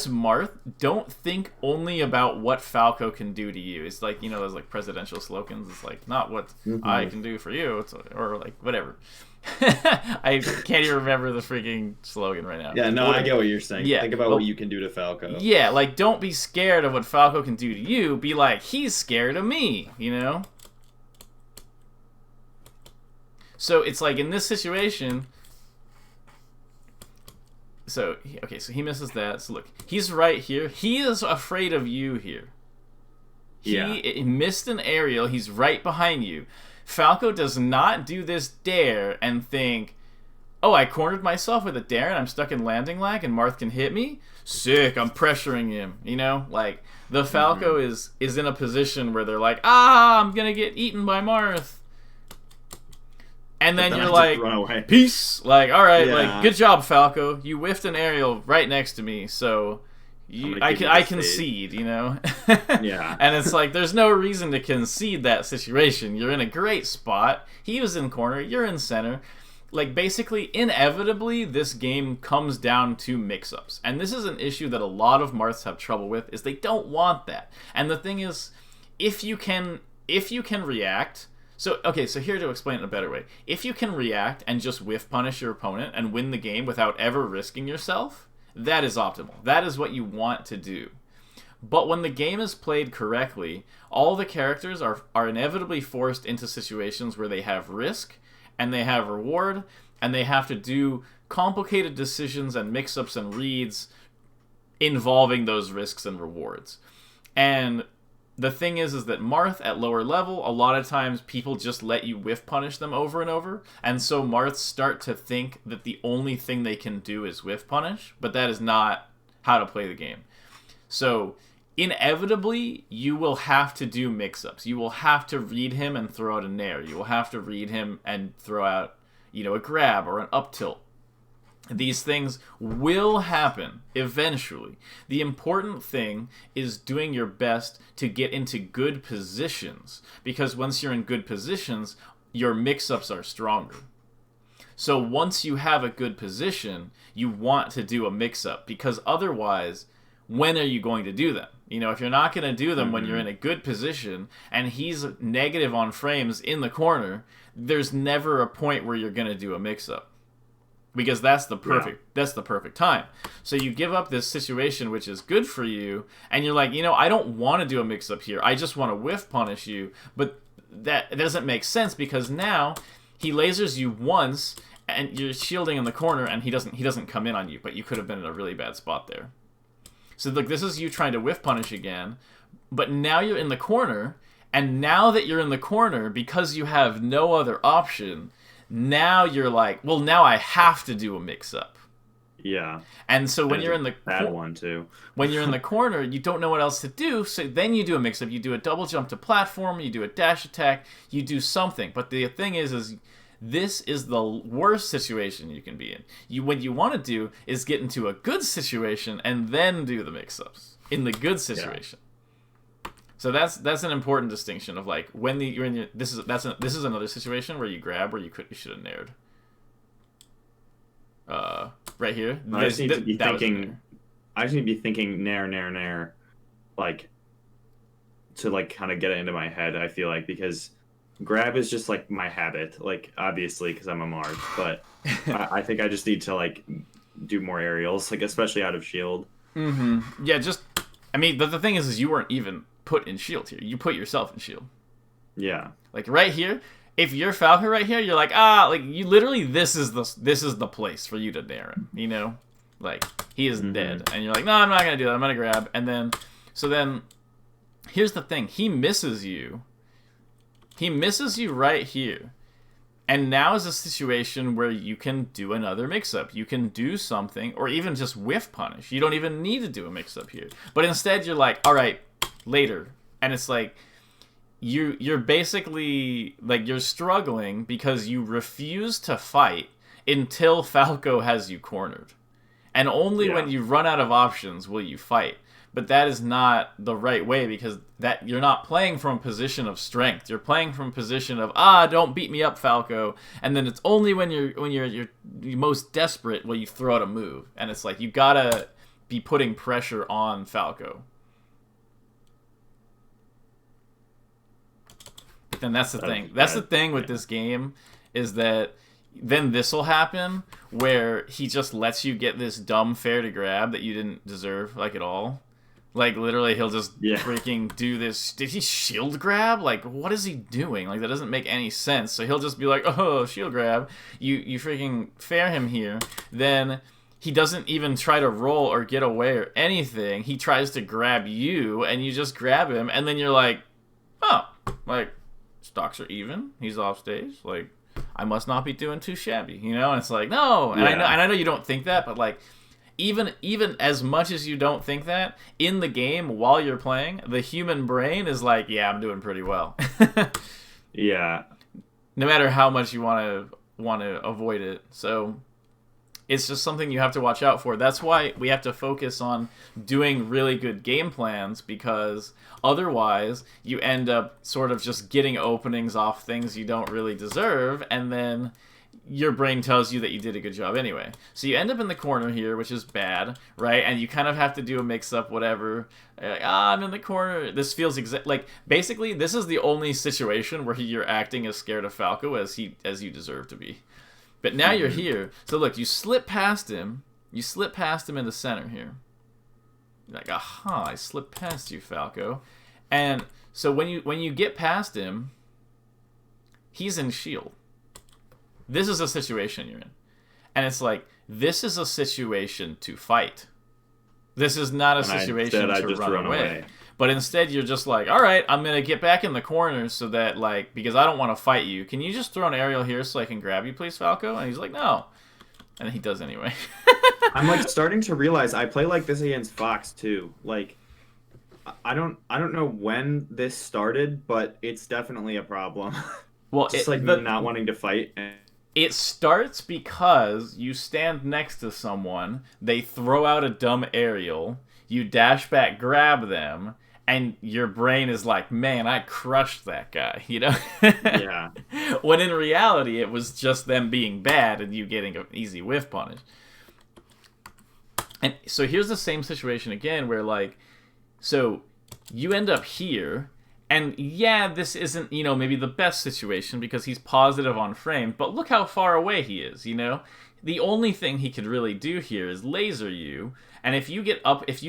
Marth, don't think only about what Falco can do to you. It's like, you know, those like presidential slogans. It's like not what I can do for you, or like whatever. I can't even remember the freaking slogan right now. Yeah, no, I get what you're saying. Yeah, think about what you can do to Falco. Yeah, like don't be scared of what Falco can do to you. Be like, he's scared of me, you know? So it's like in this situation. So, okay, so he misses that. So look, he's right here. He is afraid of you here. He missed an aerial. He's right behind you. Falco does not do this dare and think, oh, I cornered myself with a dare and I'm stuck in landing lag and Marth can hit me? Sick, I'm pressuring him. You know, like the Falco is in a position where they're like, I'm going to get eaten by Marth. And then you're like, peace. Like, all right, like, good job, Falco. You whiffed an aerial right next to me, so I concede, you know? Yeah. And it's like, there's no reason to concede that situation. You're in a great spot. He was in corner. You're in center. Like, basically, inevitably, this game comes down to mix-ups. And this is an issue that a lot of Marths have trouble with, is they don't want that. And the thing is, if you can react. So here to explain it in a better way. If you can react and just whiff punish your opponent and win the game without ever risking yourself, that is optimal. That is what you want to do. But when the game is played correctly, all the characters are inevitably forced into situations where they have risk and they have reward and they have to do complicated decisions and mix-ups and reads involving those risks and rewards. And the thing is that Marth at lower level, a lot of times people just let you whiff punish them over and over, and so Marths start to think that the only thing they can do is whiff punish, but that is not how to play the game. So inevitably, you will have to do mix-ups. You will have to read him and throw out a Nair. You will have to read him and throw out, a grab or an up tilt. These things will happen eventually. The important thing is doing your best to get into good positions, because once you're in good positions, your mix-ups are stronger. So once you have a good position, you want to do a mix-up, because otherwise, when are you going to do them? If you're not going to do them when you're in a good position and he's negative on frames in the corner, there's never a point where you're going to do a mix-up. Because that's the perfect time. So you give up this situation which is good for you, and you're like, I don't want to do a mix-up here. I just want to whiff punish you. But that doesn't make sense, because now he lasers you once, and you're shielding in the corner, and he doesn't come in on you. But you could have been in a really bad spot there. So look, this is you trying to whiff punish again, but now you're in the corner, and now that you're in the corner, because you have no other option, now you're like, well, now I have to do a mix-up. Yeah. And so when you're in the bad one too. When you're in the corner, you don't know what else to do, so then you do a mix-up. You do a double jump to platform, you do a dash attack, you do something. But the thing is this is the worst situation you can be in. What you want to do is get into a good situation and then do the mix-ups in the good situation. Yeah. So that's an important distinction of like when you're in your this is another situation where you grab where you should have naired. Right here. I just need to be thinking nair, like to like kind of get it into my head. I feel like, because grab is just like my habit, like obviously because I'm a Marth, but I think I just need to like do more aerials, like especially out of shield. Mm-hmm. Yeah, but the thing is you weren't even put in shield here. You put yourself in shield. Yeah. Like right here, if you're Falco right here, you're like, like you literally this is the place for you to nair him, Like he is dead. And you're like, no, I'm not gonna do that, I'm gonna grab. And then here's the thing, he misses you. He misses you right here. And now is a situation where you can do another mix-up. You can do something, or even just whiff punish. You don't even need to do a mix-up here. But instead, you're like, all right, later. And it's like, you're basically, like, you're struggling because you refuse to fight until Falco has you cornered. And only when you run out of options will you fight. But that is not the right way, because that you're not playing from a position of strength. You're playing from a position of don't beat me up, Falco. And then it's only when you're most desperate will you throw out a move. And it's like you gotta be putting pressure on Falco. But then that's the thing. That's the thing with this game, is that then this will happen where he just lets you get this dumb fair to grab that you didn't deserve like at all. Like, literally, he'll just freaking do this. Did he shield grab? Like, what is he doing? Like, that doesn't make any sense. So he'll just be like, oh, shield grab. You freaking fair him here. Then he doesn't even try to roll or get away or anything. He tries to grab you, and you just grab him. And then you're like, oh, like, stocks are even. He's off stage. Like, I must not be doing too shabby, And it's like, no. And I know you don't think that, but, like, even as much as you don't think that, in the game while you're playing, the human brain is like, yeah, I'm doing pretty well. Yeah. No matter how much you want to avoid it. So it's just something you have to watch out for. That's why we have to focus on doing really good game plans, because otherwise you end up sort of just getting openings off things you don't really deserve, and then your brain tells you that you did a good job anyway. So you end up in the corner here, which is bad, right? And you kind of have to do a mix-up, whatever. Like, I'm in the corner. This feels like, basically, this is the only situation where you're acting as scared of Falco as you deserve to be. But now you're here. So look, you slip past him. You slip past him in the center here. You're like, aha, I slipped past you, Falco. And so when you get past him, he's in shield. This is a situation you're in. And it's like, this is a situation to fight. This is not a situation to run away. But instead, you're just like, all right, I'm going to get back in the corner so that, like, because I don't want to fight you. Can you just throw an aerial here so I can grab you, please, Falco? And he's like, no. And then he does anyway. I'm, like, starting to realize I play like this against Fox, too. Like, I don't know when this started, but it's definitely a problem. Well, just like me not wanting to fight. It starts because you stand next to someone, they throw out a dumb aerial, you dash back, grab them, and your brain is like, man, I crushed that guy, you know? Yeah. When in reality, it was just them being bad and you getting an easy whiff punish. And so here's the same situation again where, like, so you end up here. And yeah, this isn't, you know, maybe the best situation because he's positive on frame, but look how far away he is, you know? The only thing he could really do here is laser you, and if you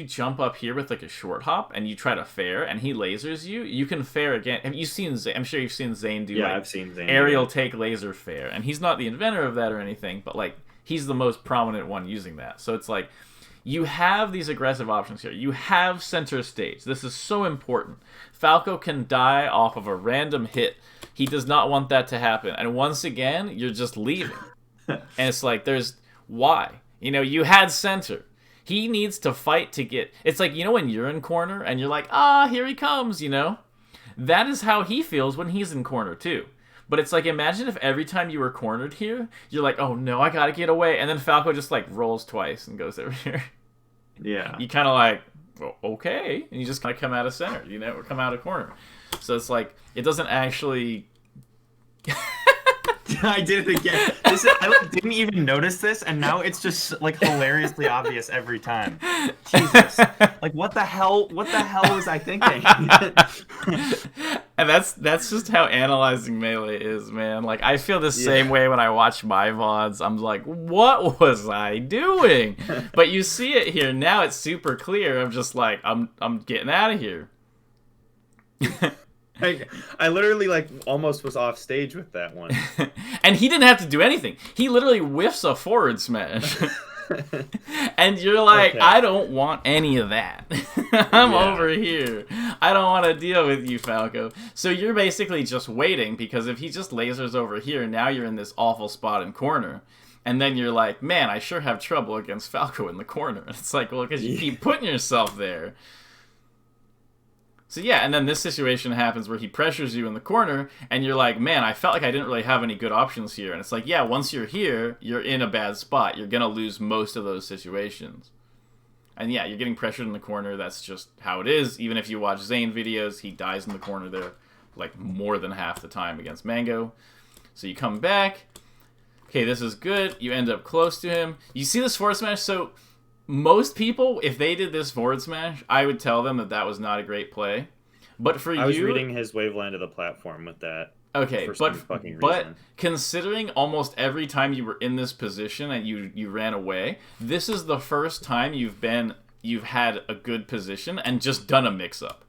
jump up here with like a short hop and you try to fair and he lasers you, you can fair again. Have you seen I'm sure you've seen Zane do I've seen Zane aerial take laser fair, and he's not the inventor of that or anything, but like he's the most prominent one using that. So it's like you have these aggressive options here. You have center stage. This is so important. Falco can die off of a random hit. He does not want that to happen. And once again, you're just leaving. And it's like, why? You know, you had center. He needs to fight to get... It's like, you know when you're in corner and you're like, here he comes, you know? That is how he feels when he's in corner, too. But it's like, imagine if every time you were cornered here, you're like, oh no, I gotta get away. And then Falco just like rolls twice and goes over here. Yeah. You kind of like, well, okay. And you just kind of come out of center, you know, or come out of corner. So it's like, it doesn't actually... I did it again. I didn't even notice this, and now it's just like hilariously obvious every time. Jesus, like what the hell was I thinking? And that's just how analyzing Melee is, man. Like I feel the same way when I watch my VODs. I'm like, what was I doing? But you see it here now. It's super clear. I'm just like, I'm getting out of here. I literally like almost was off stage with that one. And he didn't have to do anything. He literally whiffs a forward smash. And you're like, okay. I don't want any of that. I'm over here. I don't want to deal with you, Falco. So you're basically just waiting, because if he just lasers over here, now you're in this awful spot in corner. And then you're like, man, I sure have trouble against Falco in the corner. It's like, well, because you keep putting yourself there. So yeah, and then this situation happens where he pressures you in the corner, and you're like, man, I felt like I didn't really have any good options here. And it's like, yeah, once you're here, you're in a bad spot. You're going to lose most of those situations. And yeah, you're getting pressured in the corner. That's just how it is. Even if you watch Zane videos, he dies in the corner there like more than half the time against Mango. So you come back. Okay, this is good. You end up close to him. You see this forward smash? So... most people, if they did this forward smash, I would tell them that was not a great play. But for you... I was reading his waveland of the platform with that. Okay, but considering almost every time you were in this position and you ran away, this is the first time you've had a good position and just done a mix-up.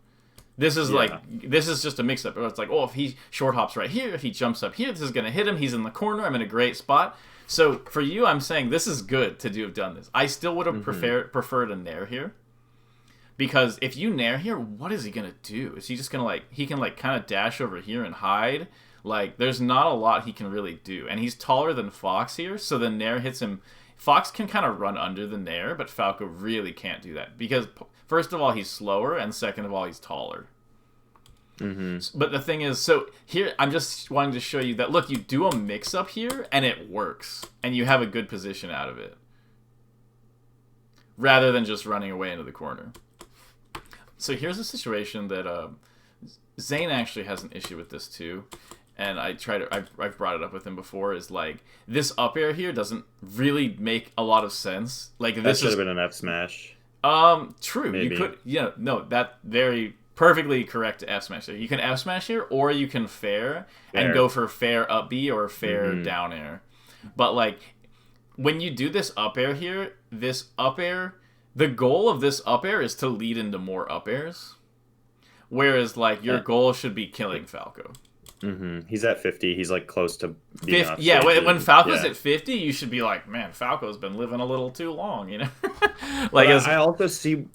This is this is just a mix-up. It's like, oh, if he short hops right here, if he jumps up here, this is going to hit him. He's in the corner. I'm in a great spot. So for you, I'm saying this is good to have done this. I still would have preferred a Nair here, because if you Nair here, what is he gonna do? Is he just gonna he can kind of dash over here and hide? Like there's not a lot he can really do, and he's taller than Fox here, so the Nair hits him. Fox can kind of run under the Nair, but Falco really can't do that because first of all he's slower, and second of all he's taller. But the thing is, so here, I'm just wanting to show you that, look, you do a mix-up here, and it works. And you have a good position out of it. Rather than just running away into the corner. So here's a situation that Zane actually has an issue with this too. and I've brought it up with him before, is like this up air here doesn't really make a lot of sense. Like That this should is have been an F smash. true. Maybe. You could, no, that very perfectly correct F smash here. You can F smash here, or you can fair and go for fair up B or fair down air. But like when you do this up air here, this up air, the goal of this up air is to lead into more up airs. Whereas, like, your goal should be killing Falco. He's at 50. He's, like, close to being off Yeah, stage. when Falco's at 50, you should be like, man, Falco's been living a little too long, you know? Like, I also see...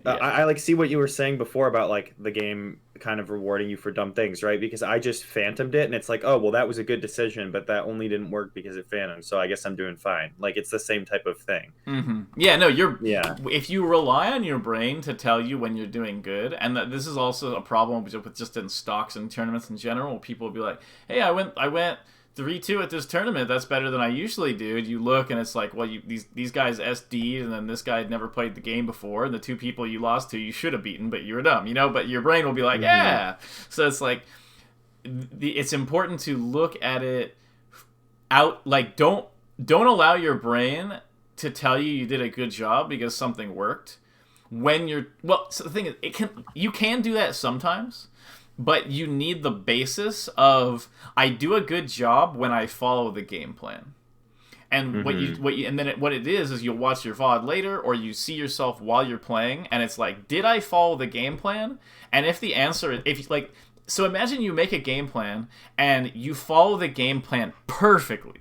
Yeah. I like see what you were saying before about like the game kind of rewarding you for dumb things, right? Because I just phantomed it and it's like, oh well, that was a good decision, but that only didn't work because it phantomed, so I guess I'm doing fine. Like it's the same type of thing. Yeah, no, if you rely on your brain to tell you when you're doing good, and this is also a problem with just in stocks and tournaments in general, where people will be like, hey, I went 3-2 at this tournament. That's better than I usually do. And you look, and it's like, well, these guys SD'd, and then this guy had never played the game before, and the two people you lost to, you should have beaten, but you were dumb, But your brain will be like, yeah. So it's like, it's important to look at it out. Like, don't allow your brain to tell you did a good job because something worked. So the thing is, you can do that sometimes. But you need the basis of I do a good job when I follow the game plan, and what it is you'll watch your VOD later or you see yourself while you're playing, and it's like, did I follow the game plan? And if the answer, so imagine you make a game plan and you follow the game plan perfectly,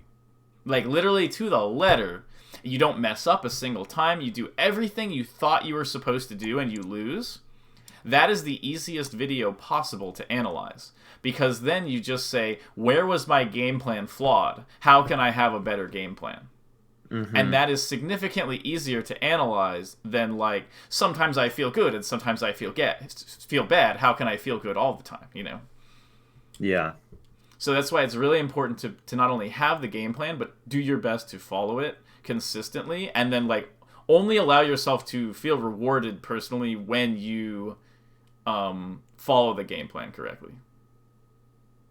like literally to the letter. You don't mess up a single time. You do everything you thought you were supposed to do, and you lose. That is the easiest video possible to analyze, because then you just say, where was my game plan flawed? How can I have a better game plan? And that is significantly easier to analyze than, like, sometimes I feel good and sometimes I feel bad. How can I feel good all the time, Yeah. So that's why it's really important to not only have the game plan, but do your best to follow it consistently, and then, like, only allow yourself to feel rewarded personally when you follow the game plan correctly.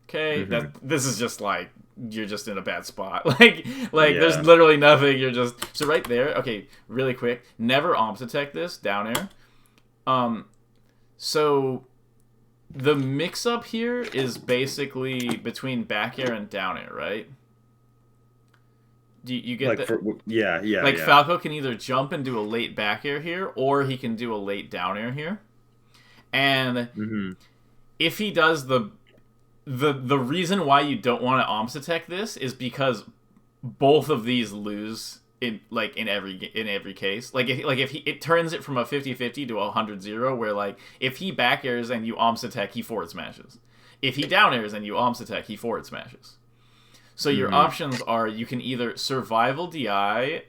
Okay, this is just like you're just in a bad spot. Like there's literally nothing. You're just so right there. Okay, really quick. Never omps attack this down air. So the mix up here is basically between back air and down air, right? Do you get that? Yeah. Falco can either jump and do a late back air here, or he can do a late down air here. And if he does the reason why you don't want to omps attack this is because both of these lose in every case. Like if it turns it from a 50-50 to a 100-0, where like if he back airs and you omps attack, he forward smashes. If he down airs and you omps attack, he forward smashes. So your options are, you can either survival DI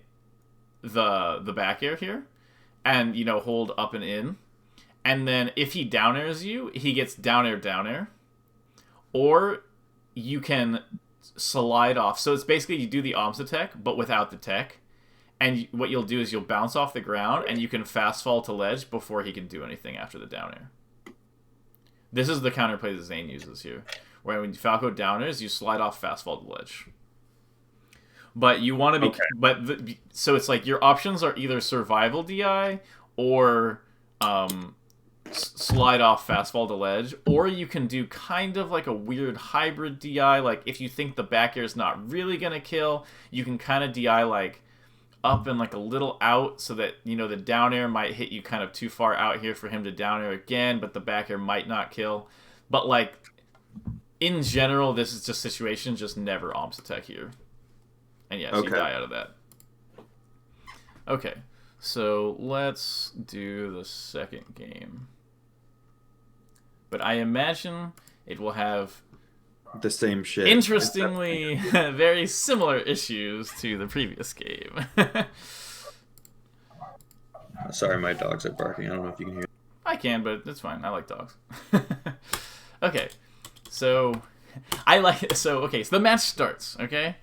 the back air here and hold up and in. And then if he down airs you, he gets down air. Or you can slide off. So it's basically you do the omps attack, but without the tech. And what you'll do is you'll bounce off the ground, and you can fast fall to ledge before he can do anything after the down air. This is the counterplay that Zane uses here. Where when Falco down airs, you slide off, fast fall to ledge. But you want to be... So it's like your options are either survival DI or... slide off, fast fall to ledge, or you can do kind of like a weird hybrid DI. Like if you think the back air is not really gonna kill, you can kind of DI like up and like a little out, so that the down air might hit you kind of too far out here for him to down air again, but the back air might not kill. But like in general, this is just situation, just never omps attack here. And yes, you die out of that. Okay, so let's do the second game. But I imagine it will have the same shit. Interestingly, very similar issues to the previous game. Sorry, my dogs are barking. I don't know if you can hear. I can, but it's fine. I like dogs. Okay, so so the match starts. Okay,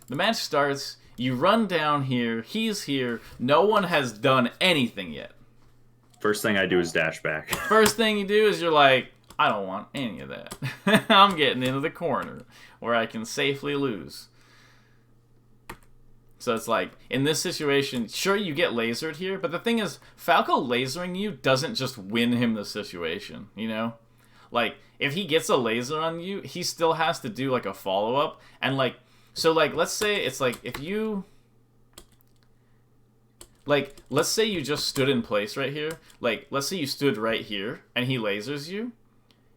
the match starts. You run down here. He's here. No one has done anything yet. First thing I do is dash back. First thing you do is you're like, I don't want any of that. I'm getting into the corner where I can safely lose. So it's like, in this situation, sure, you get lasered here, but the thing is, Falco lasering you doesn't just win him the situation, you know? Like, if he gets a laser on you, he still has to do, like, a follow-up. And, like, so, like, let's say it's, like, if you... Like, let's say you just stood in place right here. Like, let's say you stood right here, and he lasers you.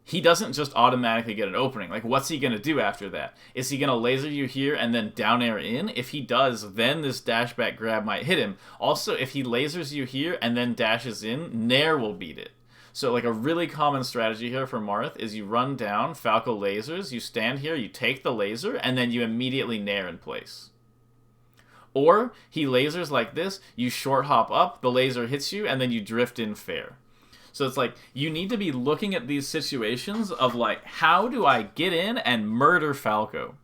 He doesn't just automatically get an opening. Like, what's he going to do after that? Is he going to laser you here and then down air in? If he does, then this dash back grab might hit him. Also, if he lasers you here and then dashes in, Nair will beat it. So, like, a really common strategy here for Marth is you run down, Falco lasers, you stand here, you take the laser, and then you immediately Nair in place. Or, he lasers like this, you short hop up, the laser hits you, and then you drift in fair. So it's like, you need to be looking at these situations of like, how do I get in and murder Falco?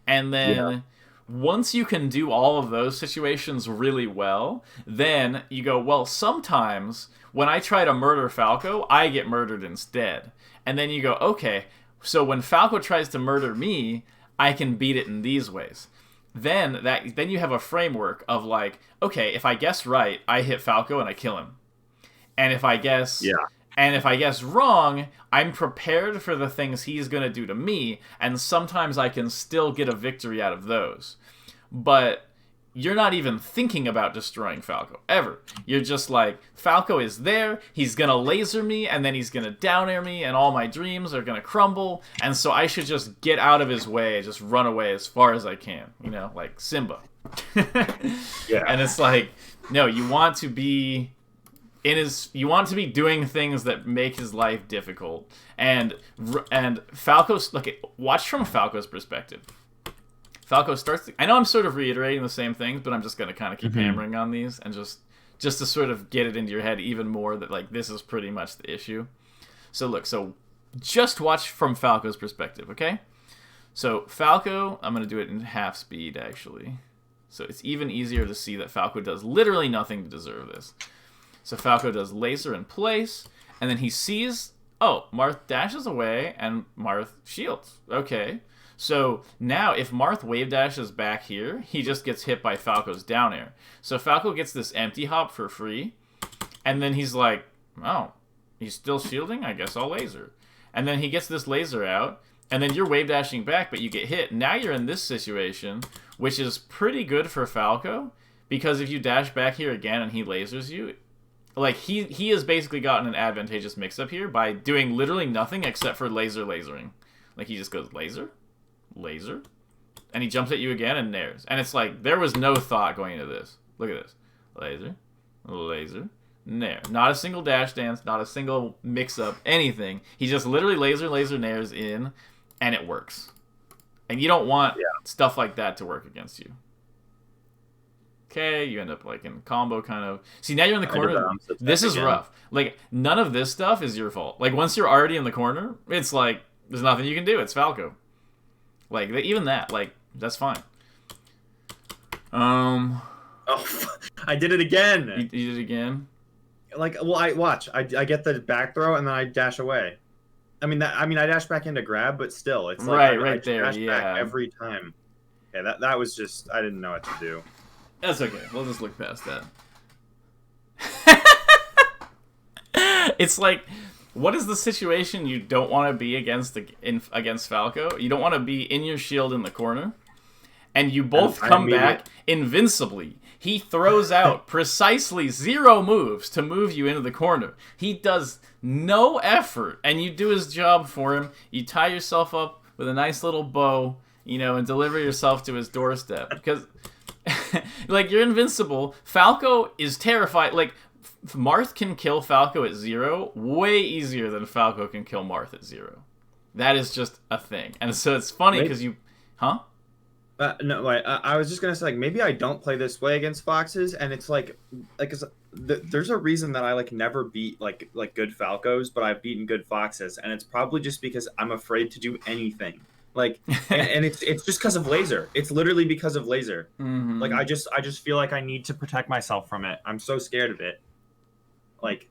And then once you can do all of those situations really well, then you go, well, sometimes when I try to murder Falco, I get murdered instead. And then you go, okay, so when Falco tries to murder me, I can beat it in these ways. Then you have a framework of like, okay, if I guess right, I hit Falco and I kill him. And if I guess wrong, I'm prepared for the things he's going to do to me, and sometimes I can still get a victory out of those. But you're not even thinking about destroying Falco, ever. You're just like, Falco is there, he's going to laser me, and then he's going to down air me, and all my dreams are going to crumble, and so I should just get out of his way, just run away as far as I can, you know, like Simba. Yeah. And it's like, no, you want to be doing things that make his life difficult, and Falco's, look, watch from Falco's perspective. Falco starts. I know I'm sort of reiterating the same things, but I'm just gonna kind of keep hammering on these, and just to sort of get it into your head even more that like this is pretty much the issue. So look, so just watch from Falco's perspective, okay? So Falco, I'm gonna do it in half speed actually, so it's even easier to see that Falco does literally nothing to deserve this. So Falco does laser in place, and then he sees, oh, Marth dashes away, and Marth shields. Okay. So now if Marth wave dashes back here, he just gets hit by Falco's down air. So Falco gets this empty hop for free, and then he's like, oh, he's still shielding? I guess I'll laser. And then he gets this laser out, and then you're wave dashing back, but you get hit. Now you're in this situation, which is pretty good for Falco, because if you dash back here again and he lasers you, like, he has basically gotten an advantageous mix-up here by doing literally nothing except for lasering. Like, he just goes laser, and he jumps at you again and nairs. And it's like, there was no thought going into this. Look at this. Laser, nair. Not a single dash dance, not a single mix-up, anything. He just literally laser, nairs in, and it works. And you don't want stuff like that to work against you. Okay, you end up like in combo kind of. See, now you're in the corner. This is rough. Like, none of this stuff is your fault. Like, once you're already in the corner, it's like, there's nothing you can do. It's Falco. Like, even that, like, that's fine. Oh, I did it again. You did it again? Like, well, I get the back throw and then I dash away. I dash back into grab, but still, it's like right there, dash back every time. Yeah, that was just, I didn't know what to do. That's okay. We'll just look past that. It's like, what is the situation you don't want to be against Falco? You don't want to be in your shield in the corner, and you both come back invincibly. He throws out precisely 0 moves to move you into the corner. He does no effort, and you do his job for him. You tie yourself up with a nice little bow, you know, and deliver yourself to his doorstep. Because, like, you're invincible. Falco is terrified. Like, Marth can kill Falco at 0 way easier than Falco can kill Marth at 0. That is just a thing. And so it's funny because you... Huh? No, wait. I was just gonna say, like, maybe I don't play this way against foxes, and it's like there's a reason that I like never beat like good Falcos, but I've beaten good foxes, and it's probably just because I'm afraid to do anything. Like, and it's just because of laser. It's literally because of laser. Mm-hmm. Like, I just feel like I need to protect myself from it. I'm so scared of it. Like,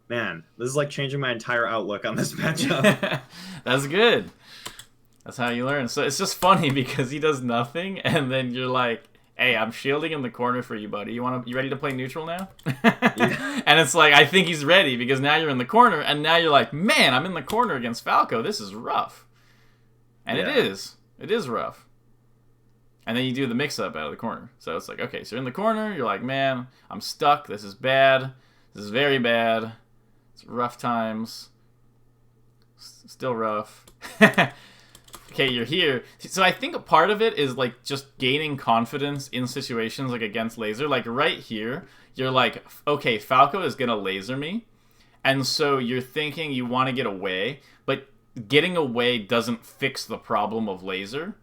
Man, this is like changing my entire outlook on this matchup. That's good. That's how you learn. So it's just funny because he does nothing, and then you're like, "Hey, I'm shielding in the corner for you, buddy. You ready to play neutral now?" Yeah. And it's like, I think he's ready because now you're in the corner, and now you're like, "Man, I'm in the corner against Falco. This is rough." And Yeah. it is rough. And then you do the mix-up out of the corner. So it's like, okay, so you're in the corner. You're like, "Man, I'm stuck. This is bad. This is very bad. It's rough times. Still rough." Okay, you're here. So I think a part of it is like just gaining confidence in situations like against laser. Like right here, you're like, okay, Falco is gonna laser me, and so you're thinking you want to get away, but getting away doesn't fix the problem of laser.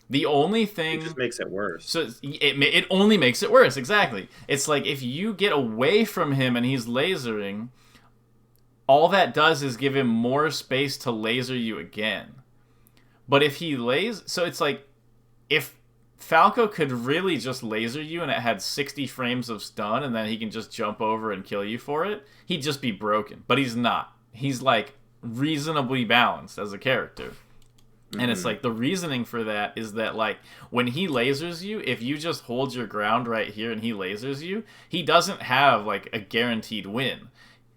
The only thing It just makes it worse. so it only makes it worse. Exactly. It's like if you get away from him and he's lasering, all that does is give him more space to laser you again. But if he so it's like if Falco could really just laser you and it had 60 frames of stun and then he can just jump over and kill you for it, he'd just be broken. But he's not. He's like reasonably balanced as a character. And it's like the reasoning for that is that like when he lasers you, if you just hold your ground right here and he lasers you, he doesn't have like a guaranteed win.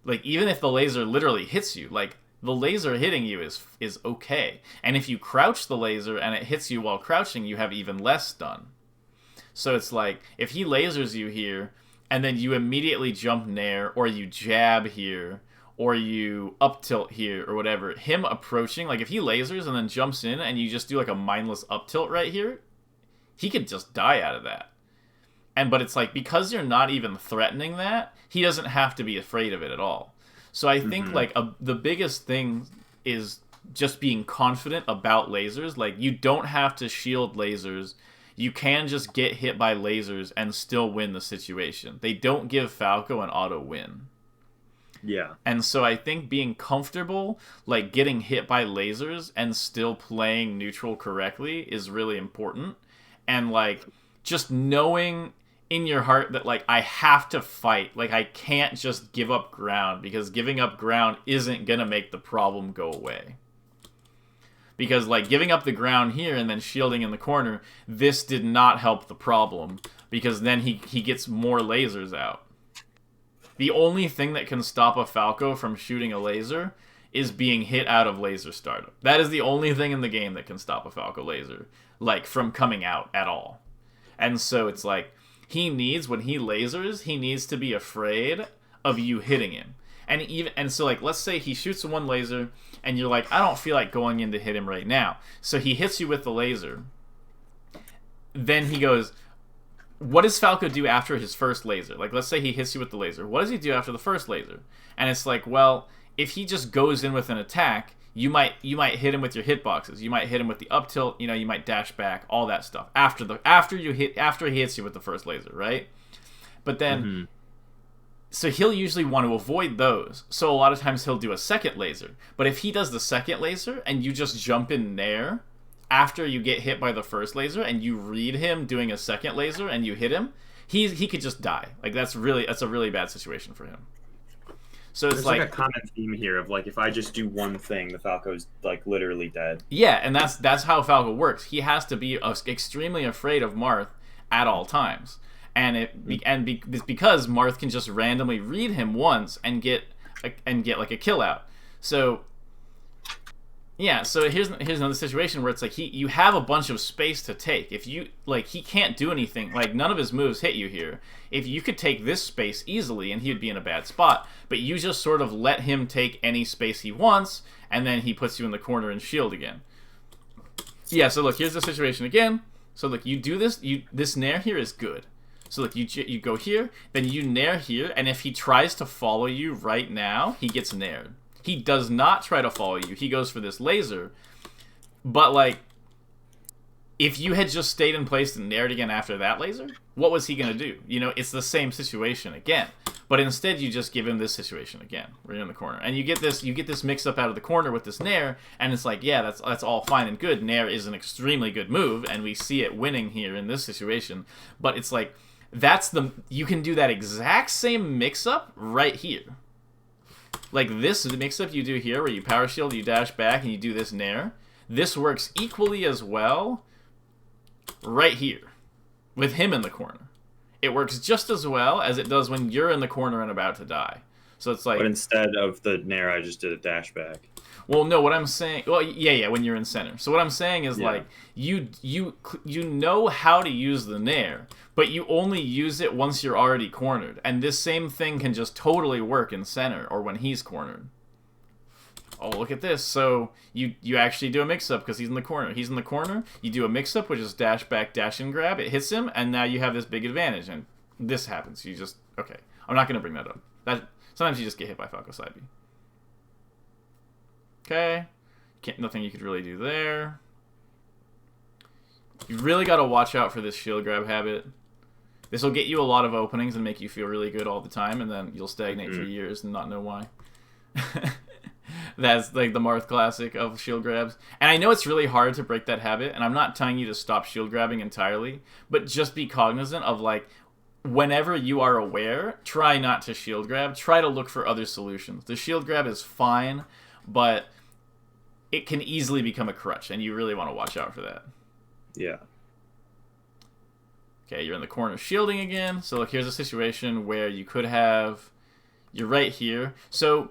Like even if the laser literally hits you, like the laser hitting you is okay. And if you crouch the laser and it hits you while crouching, you have even less stun. So it's like if he lasers you here and then you immediately jump Nair or you jab here or you up tilt here or whatever, him approaching, like if he lasers and then jumps in and you just do like a mindless up tilt right here, he could just die out of that. But it's like because you're not even threatening that, he doesn't have to be afraid of it at all. So I think like the biggest thing is just being confident about lasers. Like you don't have to shield lasers. You can just get hit by lasers and still win the situation. They don't give Falco an auto win. Yeah. And so I think being comfortable, like getting hit by lasers and still playing neutral correctly is really important. And like just knowing in your heart that like I have to fight, like I can't just give up ground because giving up ground isn't gonna make the problem go away. Because like giving up the ground here and then shielding in the corner, this did not help the problem because then he gets more lasers out. The only thing that can stop a Falco from shooting a laser is being hit out of laser startup. That is the only thing in the game that can stop a Falco laser, like from coming out at all. And so it's like when he lasers, he needs to be afraid of you hitting him. And so like let's say he shoots one laser and you're like, I don't feel like going in to hit him right now. So he hits you with the laser. Then he goes, what does Falco do after his first laser? Like let's say he hits you with the laser. What does he do after the first laser? And it's like, well, if he just goes in with an attack, you might hit him with your hitboxes. You might hit him with the up tilt. You know, you might dash back, all that stuff after he hits you with the first laser, right? But then, so he'll usually want to avoid those. So a lot of times he'll do a second laser. But if he does the second laser and you just jump in Nair after you get hit by the first laser and you read him doing a second laser and you hit him, he could just die. Like that's a really bad situation for him. So it's There's like a common theme here of like if I just do one thing, the Falco's like literally dead. Yeah, and that's how Falco works. He has to be extremely afraid of Marth at all times, and it's because Marth can just randomly read him once and get like a kill out. So yeah, so here's another situation where it's like you have a bunch of space to take. If you like, he can't do anything. Like none of his moves hit you here. If you could take this space easily, and he would be in a bad spot. But you just sort of let him take any space he wants, and then he puts you in the corner and shield again. Yeah. So look, here's the situation again. So look, you do this. This Nair here is good. So look, you go here, then you Nair here, and if he tries to follow you right now, he gets Naired. He does not try to follow you. He goes for this laser. But, like, if you had just stayed in place and Naired again after that laser, what was he going to do? You know, it's the same situation again. But instead, you just give him this situation again, right in the corner. And you get this mix-up out of the corner with this Nair, and it's like, yeah, that's all fine and good. Nair is an extremely good move, and we see it winning here in this situation. But it's like, you can do that exact same mix-up right here. Like this mix-up you do here, where you power shield, you dash back, and you do this Nair. This works equally as well right here, with him in the corner. It works just as well as it does when you're in the corner and about to die. So it's like... But instead of the Nair, I just did a dash back. Well, no, what I'm saying... Well, yeah, when you're in center. So what I'm saying is, like, you know how to use the Nair, but you only use it once you're already cornered. And this same thing can just totally work in center, or when he's cornered. Oh, look at this. So you actually do a mix-up because he's in the corner. He's in the corner, you do a mix-up, which is dash back, dash and grab. It hits him, and now you have this big advantage. And this happens. You just... Okay, I'm not going to bring that up. Sometimes you just get hit by Falco side B. Okay. Nothing you could really do there. You really got to watch out for this shield grab habit. This will get you a lot of openings and make you feel really good all the time, and then you'll stagnate for years and not know why. That's like the Marth classic of shield grabs. And I know it's really hard to break that habit, and I'm not telling you to stop shield grabbing entirely, but just be cognizant of, like, whenever you are aware, try not to shield grab. Try to look for other solutions. The shield grab is fine, but it can easily become a crutch, and you really want to watch out for that. Yeah. Okay, you're in the corner shielding again. So look, here's a situation where you could have... You're right here. So,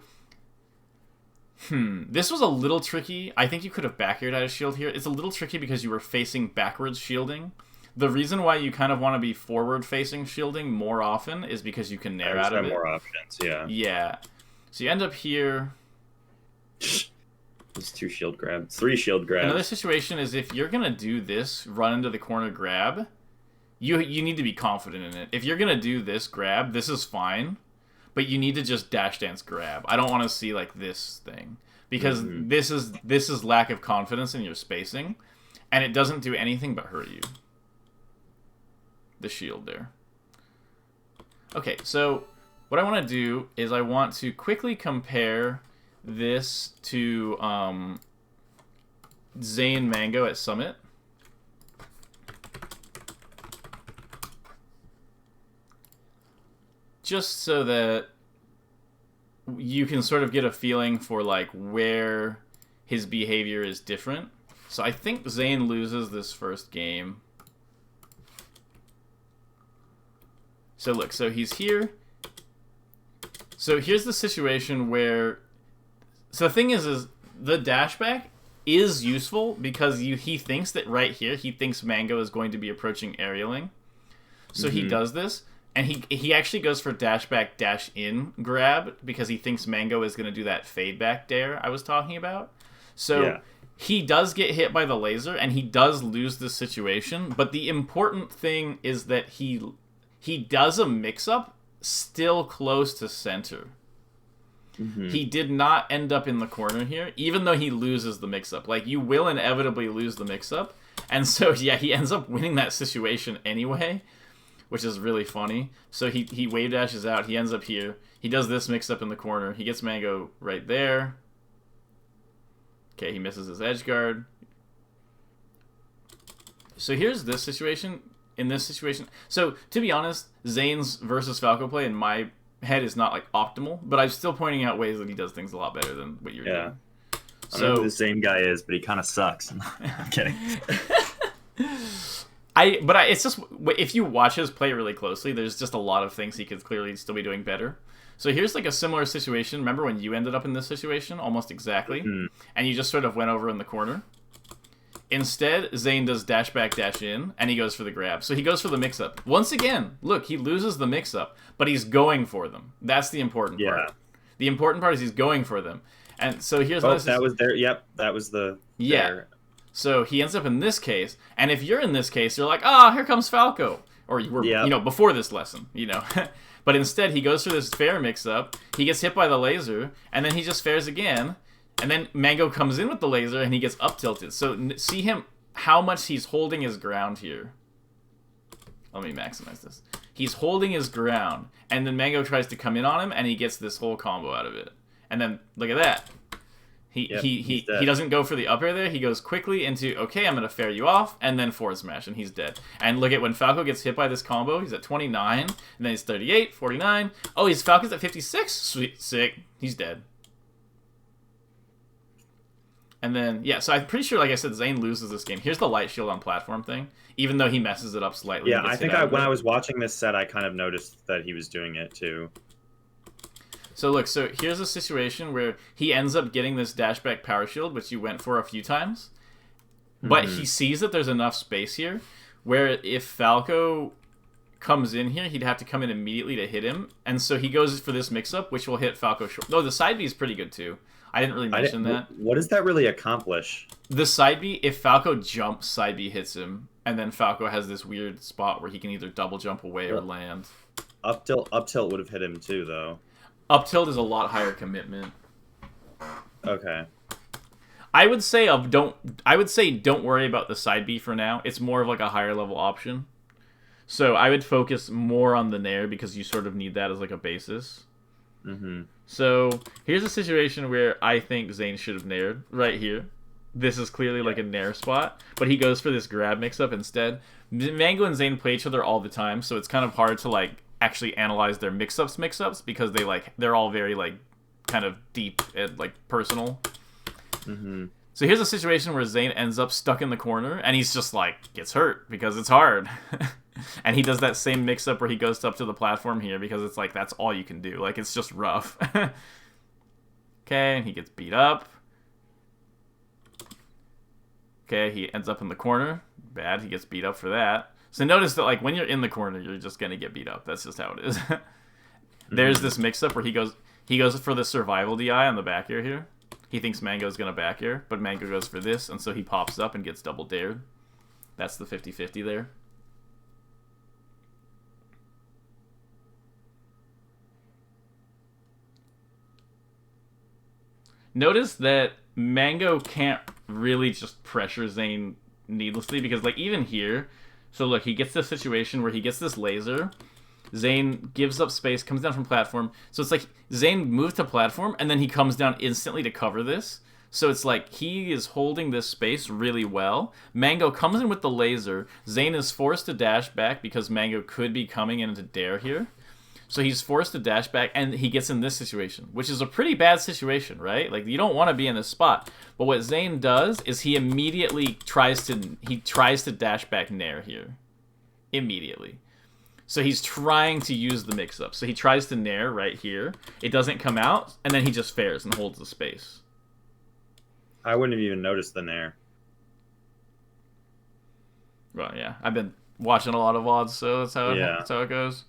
this was a little tricky. I think you could have back-aired out of shield here. It's a little tricky because you were facing backwards shielding. The reason why you kind of want to be forward-facing shielding more often is because you can Nair out of it. More options, yeah. Yeah. So you end up here... It's 2 shield grabs. 3 shield grabs. Another situation is if you're going to do this, run into the corner grab, you need to be confident in it. If you're going to do this grab, this is fine, but you need to just dash dance grab. I don't want to see, like, this thing. Because this is lack of confidence in your spacing, and it doesn't do anything but hurt you. The shield there. Okay, so what I want to do is I want to quickly compare this to Zane Mango at Summit. Just so that you can sort of get a feeling for, like, where his behavior is different. So I think Zane loses this first game. So look, so he's here. So here's the situation where... So the thing is the dashback is useful because he thinks that right here, he thinks Mango is going to be approaching aerialing. So he does this, and he actually goes for dashback, dash in grab because he thinks Mango is going to do that fade back dare I was talking about. So he does get hit by the laser, and he does lose this situation, but the important thing is that he does a mix-up still close to center. He did not end up in the corner here, even though he loses the mix-up. Like, you will inevitably lose the mix-up. And so, yeah, he ends up winning that situation anyway, which is really funny. So he wave dashes out. He ends up here. He does this mix-up in the corner. He gets Mango right there. Okay, he misses his edge guard. So here's this situation. In this situation... So, to be honest, Zane's versus Falco play in my head is not, like, optimal, but I'm still pointing out ways that he does things a lot better than what you're doing. I don't know who the Zane guy is, but he kind of sucks. I'm kidding. It's just... If you watch his play really closely, there's just a lot of things he could clearly still be doing better. So here's, like, a similar situation. Remember when you ended up in this situation? Almost exactly. And you just sort of went over in the corner? Instead, Zane does dash back, dash in, and he goes for the grab. So he goes for the mix-up. Once again, look, he loses the mix-up, but he's going for them. That's the important part. The important part is he's going for them. And so here's... that was there. Yep, that was the... Yeah. There. So he ends up in this case, and if you're in this case, you're like, here comes Falco. Or you were, you know, before this lesson, you know. But instead, he goes for this fair mix-up, he gets hit by the laser, and then he just fairs again. And then Mango comes in with the laser, and he gets up-tilted. So see him, how much he's holding his ground here. Let me maximize this. He's holding his ground, and then Mango tries to come in on him, and he gets this whole combo out of it. And then, look at that. He doesn't go for the up air there. He goes quickly into, okay, I'm going to fair you off, and then forward smash, and he's dead. And look at when Falco gets hit by this combo, he's at 29, and then he's 38, 49. Oh, Falco's at 56? Sweet, sick. He's dead. And then, yeah, so I'm pretty sure, like I said, Zane loses this game. Here's the light shield on platform thing, even though he messes it up slightly. Yeah, I think when I was watching this set, I kind of noticed that he was doing it too. So look, so here's a situation where he ends up getting this dashback power shield, which you went for a few times. But he sees that there's enough space here where if Falco comes in here, he'd have to come in immediately to hit him. And so he goes for this mix-up, which will hit Falco short. No, the side B is pretty good too. I didn't really mention that. What does that really accomplish? The side B, if Falco jumps, side B hits him. And then Falco has this weird spot where he can either double jump away or land. Up tilt would have hit him too, though. Up tilt is a lot higher commitment. Okay. I would say don't worry about the side B for now. It's more of like a higher level option. So I would focus more on the Nair because you sort of need that as like a basis. So here's a situation where I think Zane should have Naired right here. This is clearly like a Nair spot, but he goes for this grab mix-up instead. Mango and Zane play each other all the time, so it's kind of hard to like actually analyze their mix-ups because they're all very like kind of deep and like personal. So here's a situation where Zane ends up stuck in the corner, and he's just like gets hurt because it's hard. And he does that same mix-up where he goes up to the platform here because it's like that's all you can do. Like it's just rough. Okay, and he gets beat up. Okay, he ends up in the corner. Bad, he gets beat up for that. So notice that like when you're in the corner, you're just gonna get beat up. That's just how it is. There's this mix-up where he goes for the survival DI on the back air here. He thinks Mango's gonna back air, but Mango goes for this, and so he pops up and gets double dared. That's the 50-50 there. Notice that Mango can't really just pressure Zane needlessly because like even here, so look, he gets this situation where he gets this laser. Zane gives up space, comes down from platform. So it's like Zane moved to platform and then he comes down instantly to cover this. So it's like he is holding this space really well. Mango comes in with the laser. Zane is forced to dash back because Mango could be coming in to dare here. So he's forced to dash back, and he gets in this situation, which is a pretty bad situation, right? Like, you don't want to be in this spot. But what Zane does is he immediately tries to dash back Nair here. Immediately. So he's trying to use the mix-up. So he tries to Nair right here. It doesn't come out, and then he just fares and holds the space. I wouldn't have even noticed the Nair. Well, yeah. I've been watching a lot of VODs, so that's how it goes.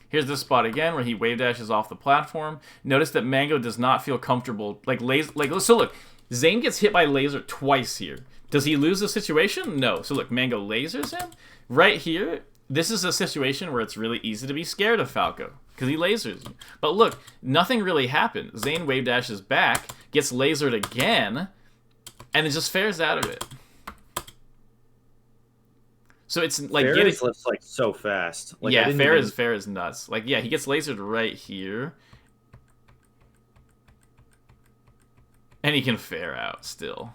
Here's this spot again where he wave dashes off the platform. Notice that Mango does not feel comfortable. So look, Zane gets hit by laser twice here. Does he lose the situation? No. So look, Mango lasers him. Right here, this is a situation where it's really easy to be scared of Falco because he lasers you. But look, nothing really happened. Zane wave dashes back, gets lasered again, and it just fares out of it. So it's like Fair is like so fast. Like, yeah, fair is nuts. Like, yeah, he gets lasered right here, and he can fair out still.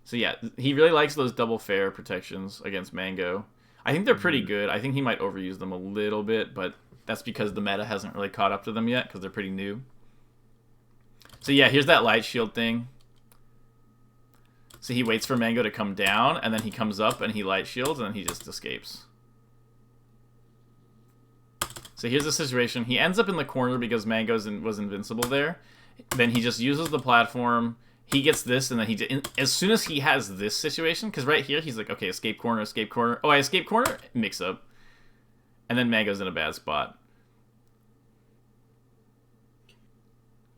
So yeah, he really likes those double fair protections against Mango. I think they're pretty good. I think he might overuse them a little bit, but that's because the meta hasn't really caught up to them yet because they're pretty new. So yeah, here's that light shield thing. So he waits for Mango to come down, and then he comes up and he light shields, and then he just escapes. So here's the situation. He ends up in the corner because Mango was invincible there. Then he just uses the platform. He gets this, and then as soon as he has this situation, because right here he's like, okay, escape corner, escape corner. Oh, I escape corner? Mix up. And then Mango's in a bad spot.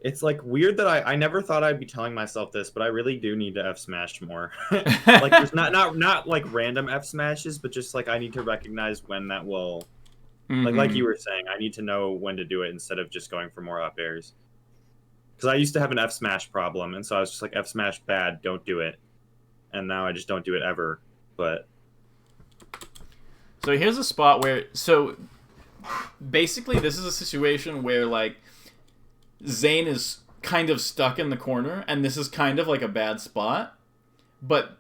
It's like weird that I never thought I'd be telling myself this, but I really do need to F smash more. Like there's not like random F smashes, but just like I need to recognize when that will, like you were saying, I need to know when to do it instead of just going for more up airs. Because I used to have an F smash problem, and so I was just like F smash bad, don't do it, and now I just don't do it ever. But so here's a spot where basically this is a situation where like Zane is kind of stuck in the corner, and this is kind of like a bad spot. But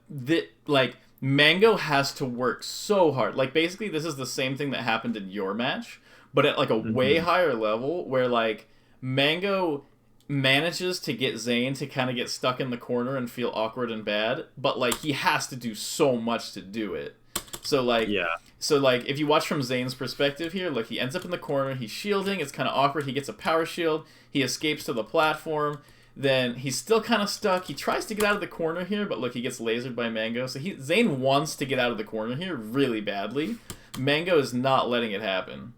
Mango has to work so hard. Like basically, this is the same thing that happened in your match, but at like a way higher level, where like Mango manages to get Zane to kind of get stuck in the corner and feel awkward and bad, but like he has to do so much to do it. So like if you watch from Zane's perspective here, like he ends up in the corner, he's shielding, it's kind of awkward, he gets a power shield, he escapes to the platform, then he's still kind of stuck, he tries to get out of the corner here, but look, he gets lasered by Mango, so Zane wants to get out of the corner here really badly. Mango is not letting it happen.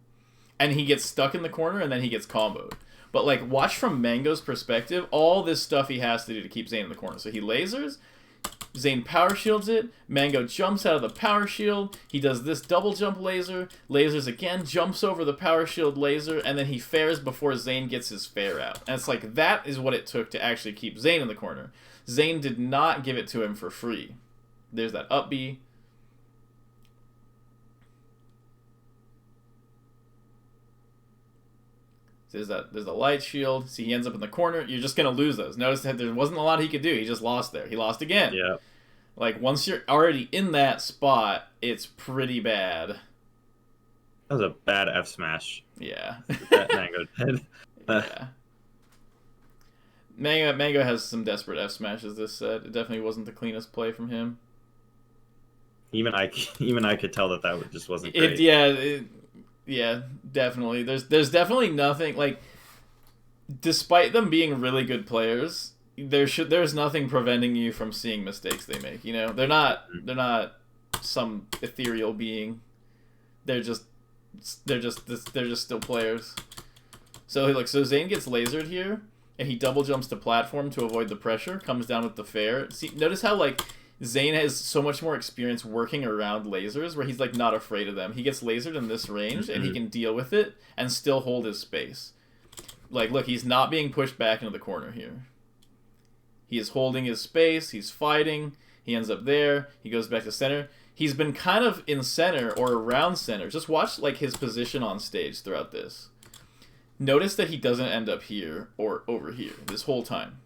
And he gets stuck in the corner, and then he gets comboed. But, like, watch from Mango's perspective, all this stuff he has to do to keep Zane in the corner. So he lasers, Zane power shields it, Mango jumps out of the power shield, he does this double jump laser, lasers again, jumps over the power shield laser, and then he fares before Zane gets his fare out. And it's like, that is what it took to actually keep Zane in the corner. Zane did not give it to him for free. There's that up B. There's the light shield. See, he ends up in the corner. You're just going to lose those. Notice that there wasn't a lot he could do. He just lost there. He lost again. Yeah. Like, once you're already in that spot, it's pretty bad. That was a bad F smash. Yeah. That Mango did. Yeah. Mango has some desperate F smashes this set. It definitely wasn't the cleanest play from him. Even I could tell that just wasn't great. Yeah, definitely. There's definitely nothing, like, despite them being really good players, there's nothing preventing you from seeing mistakes they make. You know, they're not some ethereal being. They're just still players. So Zane gets lasered here, and he double jumps to platform to avoid the pressure. Comes down with the fair. See, notice how like Zane has so much more experience working around lasers, where he's like not afraid of them. He gets lasered in this range, and he can deal with it and still hold his space. Like, look, he's not being pushed back into the corner here. He is holding his space. He's fighting. He ends up there. He goes back to center. He's been kind of in center or around center. Just watch like his position on stage throughout this. Notice that he doesn't end up here or over here this whole time.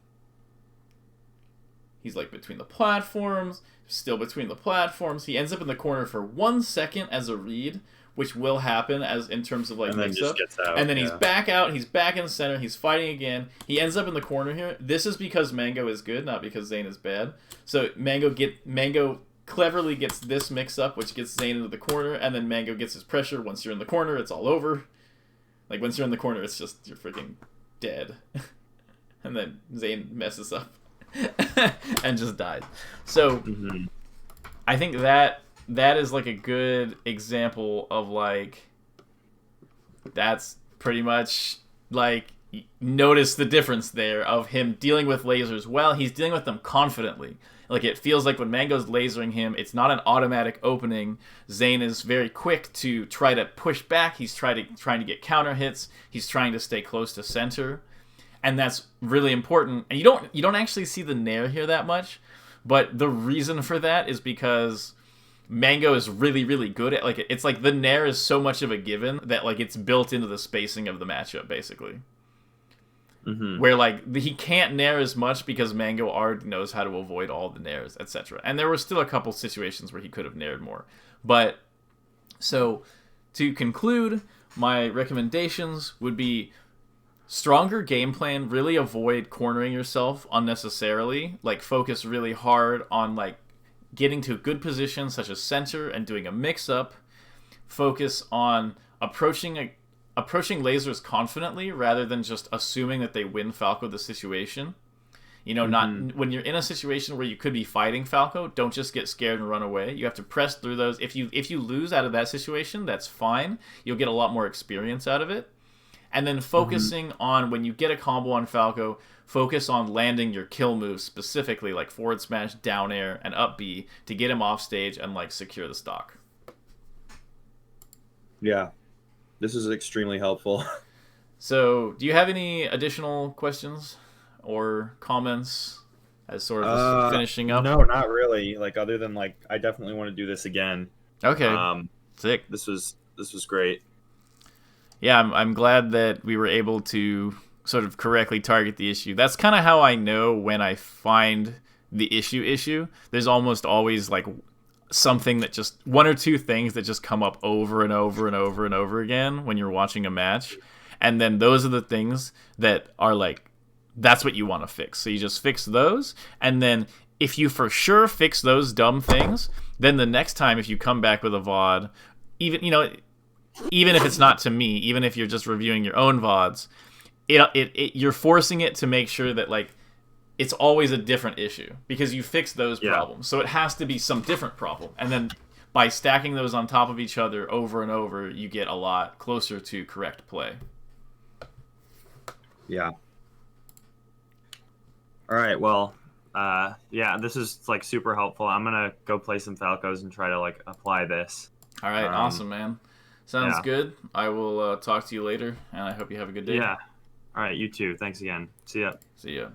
He's like between the platforms, still between the platforms. He ends up in the corner for 1 second as a read, which will happen as in terms of like mix-up. And then he's back out, he's back in center, he's fighting again. He ends up in the corner here. This is because Mango is good, not because Zane is bad. So Mango cleverly gets this mix-up, which gets Zane into the corner, and then Mango gets his pressure. Once you're in the corner, it's all over. Like, once you're in the corner, it's just, you're freaking dead. And then Zane messes up. And just died. So I think that is like a good example of like, that's pretty much like, notice the difference there of him dealing with lasers well. He's dealing with them confidently. Like, it feels like when Mango's lasering him, it's not an automatic opening. Zane is very quick to try to push back. He's trying to get counter hits. He's trying to stay close to center. And that's really important. And you don't actually see the Nair here that much, but the reason for that is because Mango is really, really good at, like, it's like the Nair is so much of a given that like it's built into the spacing of the matchup basically. Where like he can't Nair as much because Mango already knows how to avoid all the Nairs, etc. And there were still a couple situations where he could have Naired more. But so to conclude, my recommendations would be stronger game plan, really avoid cornering yourself unnecessarily, like focus really hard on like getting to a good position such as center and doing a mix-up, focus on approaching lasers confidently rather than just assuming that they win Falco the situation. You know, not when you're in a situation where you could be fighting Falco, don't just get scared and run away. You have to press through those. If you lose out of that situation, that's fine. You'll get a lot more experience out of it. And then focusing on, when you get a combo on Falco, focus on landing your kill moves specifically, like forward smash, down air, and up B, to get him off stage and like secure the stock. Yeah, this is extremely helpful. So, do you have any additional questions or comments as sort of finishing up? No, not really. Like, other than like, I definitely want to do this again. Okay, sick. This was great. Yeah, I'm glad that we were able to sort of correctly target the issue. That's kind of how I know when I find the issue. There's almost always like something that just, one or two things that just come up over and over and over and over again when you're watching a match. And then those are the things that are like, that's what you want to fix. So you just fix those, and then if you for sure fix those dumb things, then the next time if you come back with a VOD, even even if it's not to me, even if you're just reviewing your own VODs, you're forcing it to make sure that like it's always a different issue because you fix those problems. So it has to be some different problem, and then by stacking those on top of each other over and over, you get a lot closer to correct play. Yeah. All right, well, yeah, this is like super helpful. I'm gonna go play some Falcos and try to like apply this. All right, awesome, man. Sounds yeah. good. I will talk to you later, and I hope you have a good day. Yeah. All right, you too. Thanks again. See ya. See ya.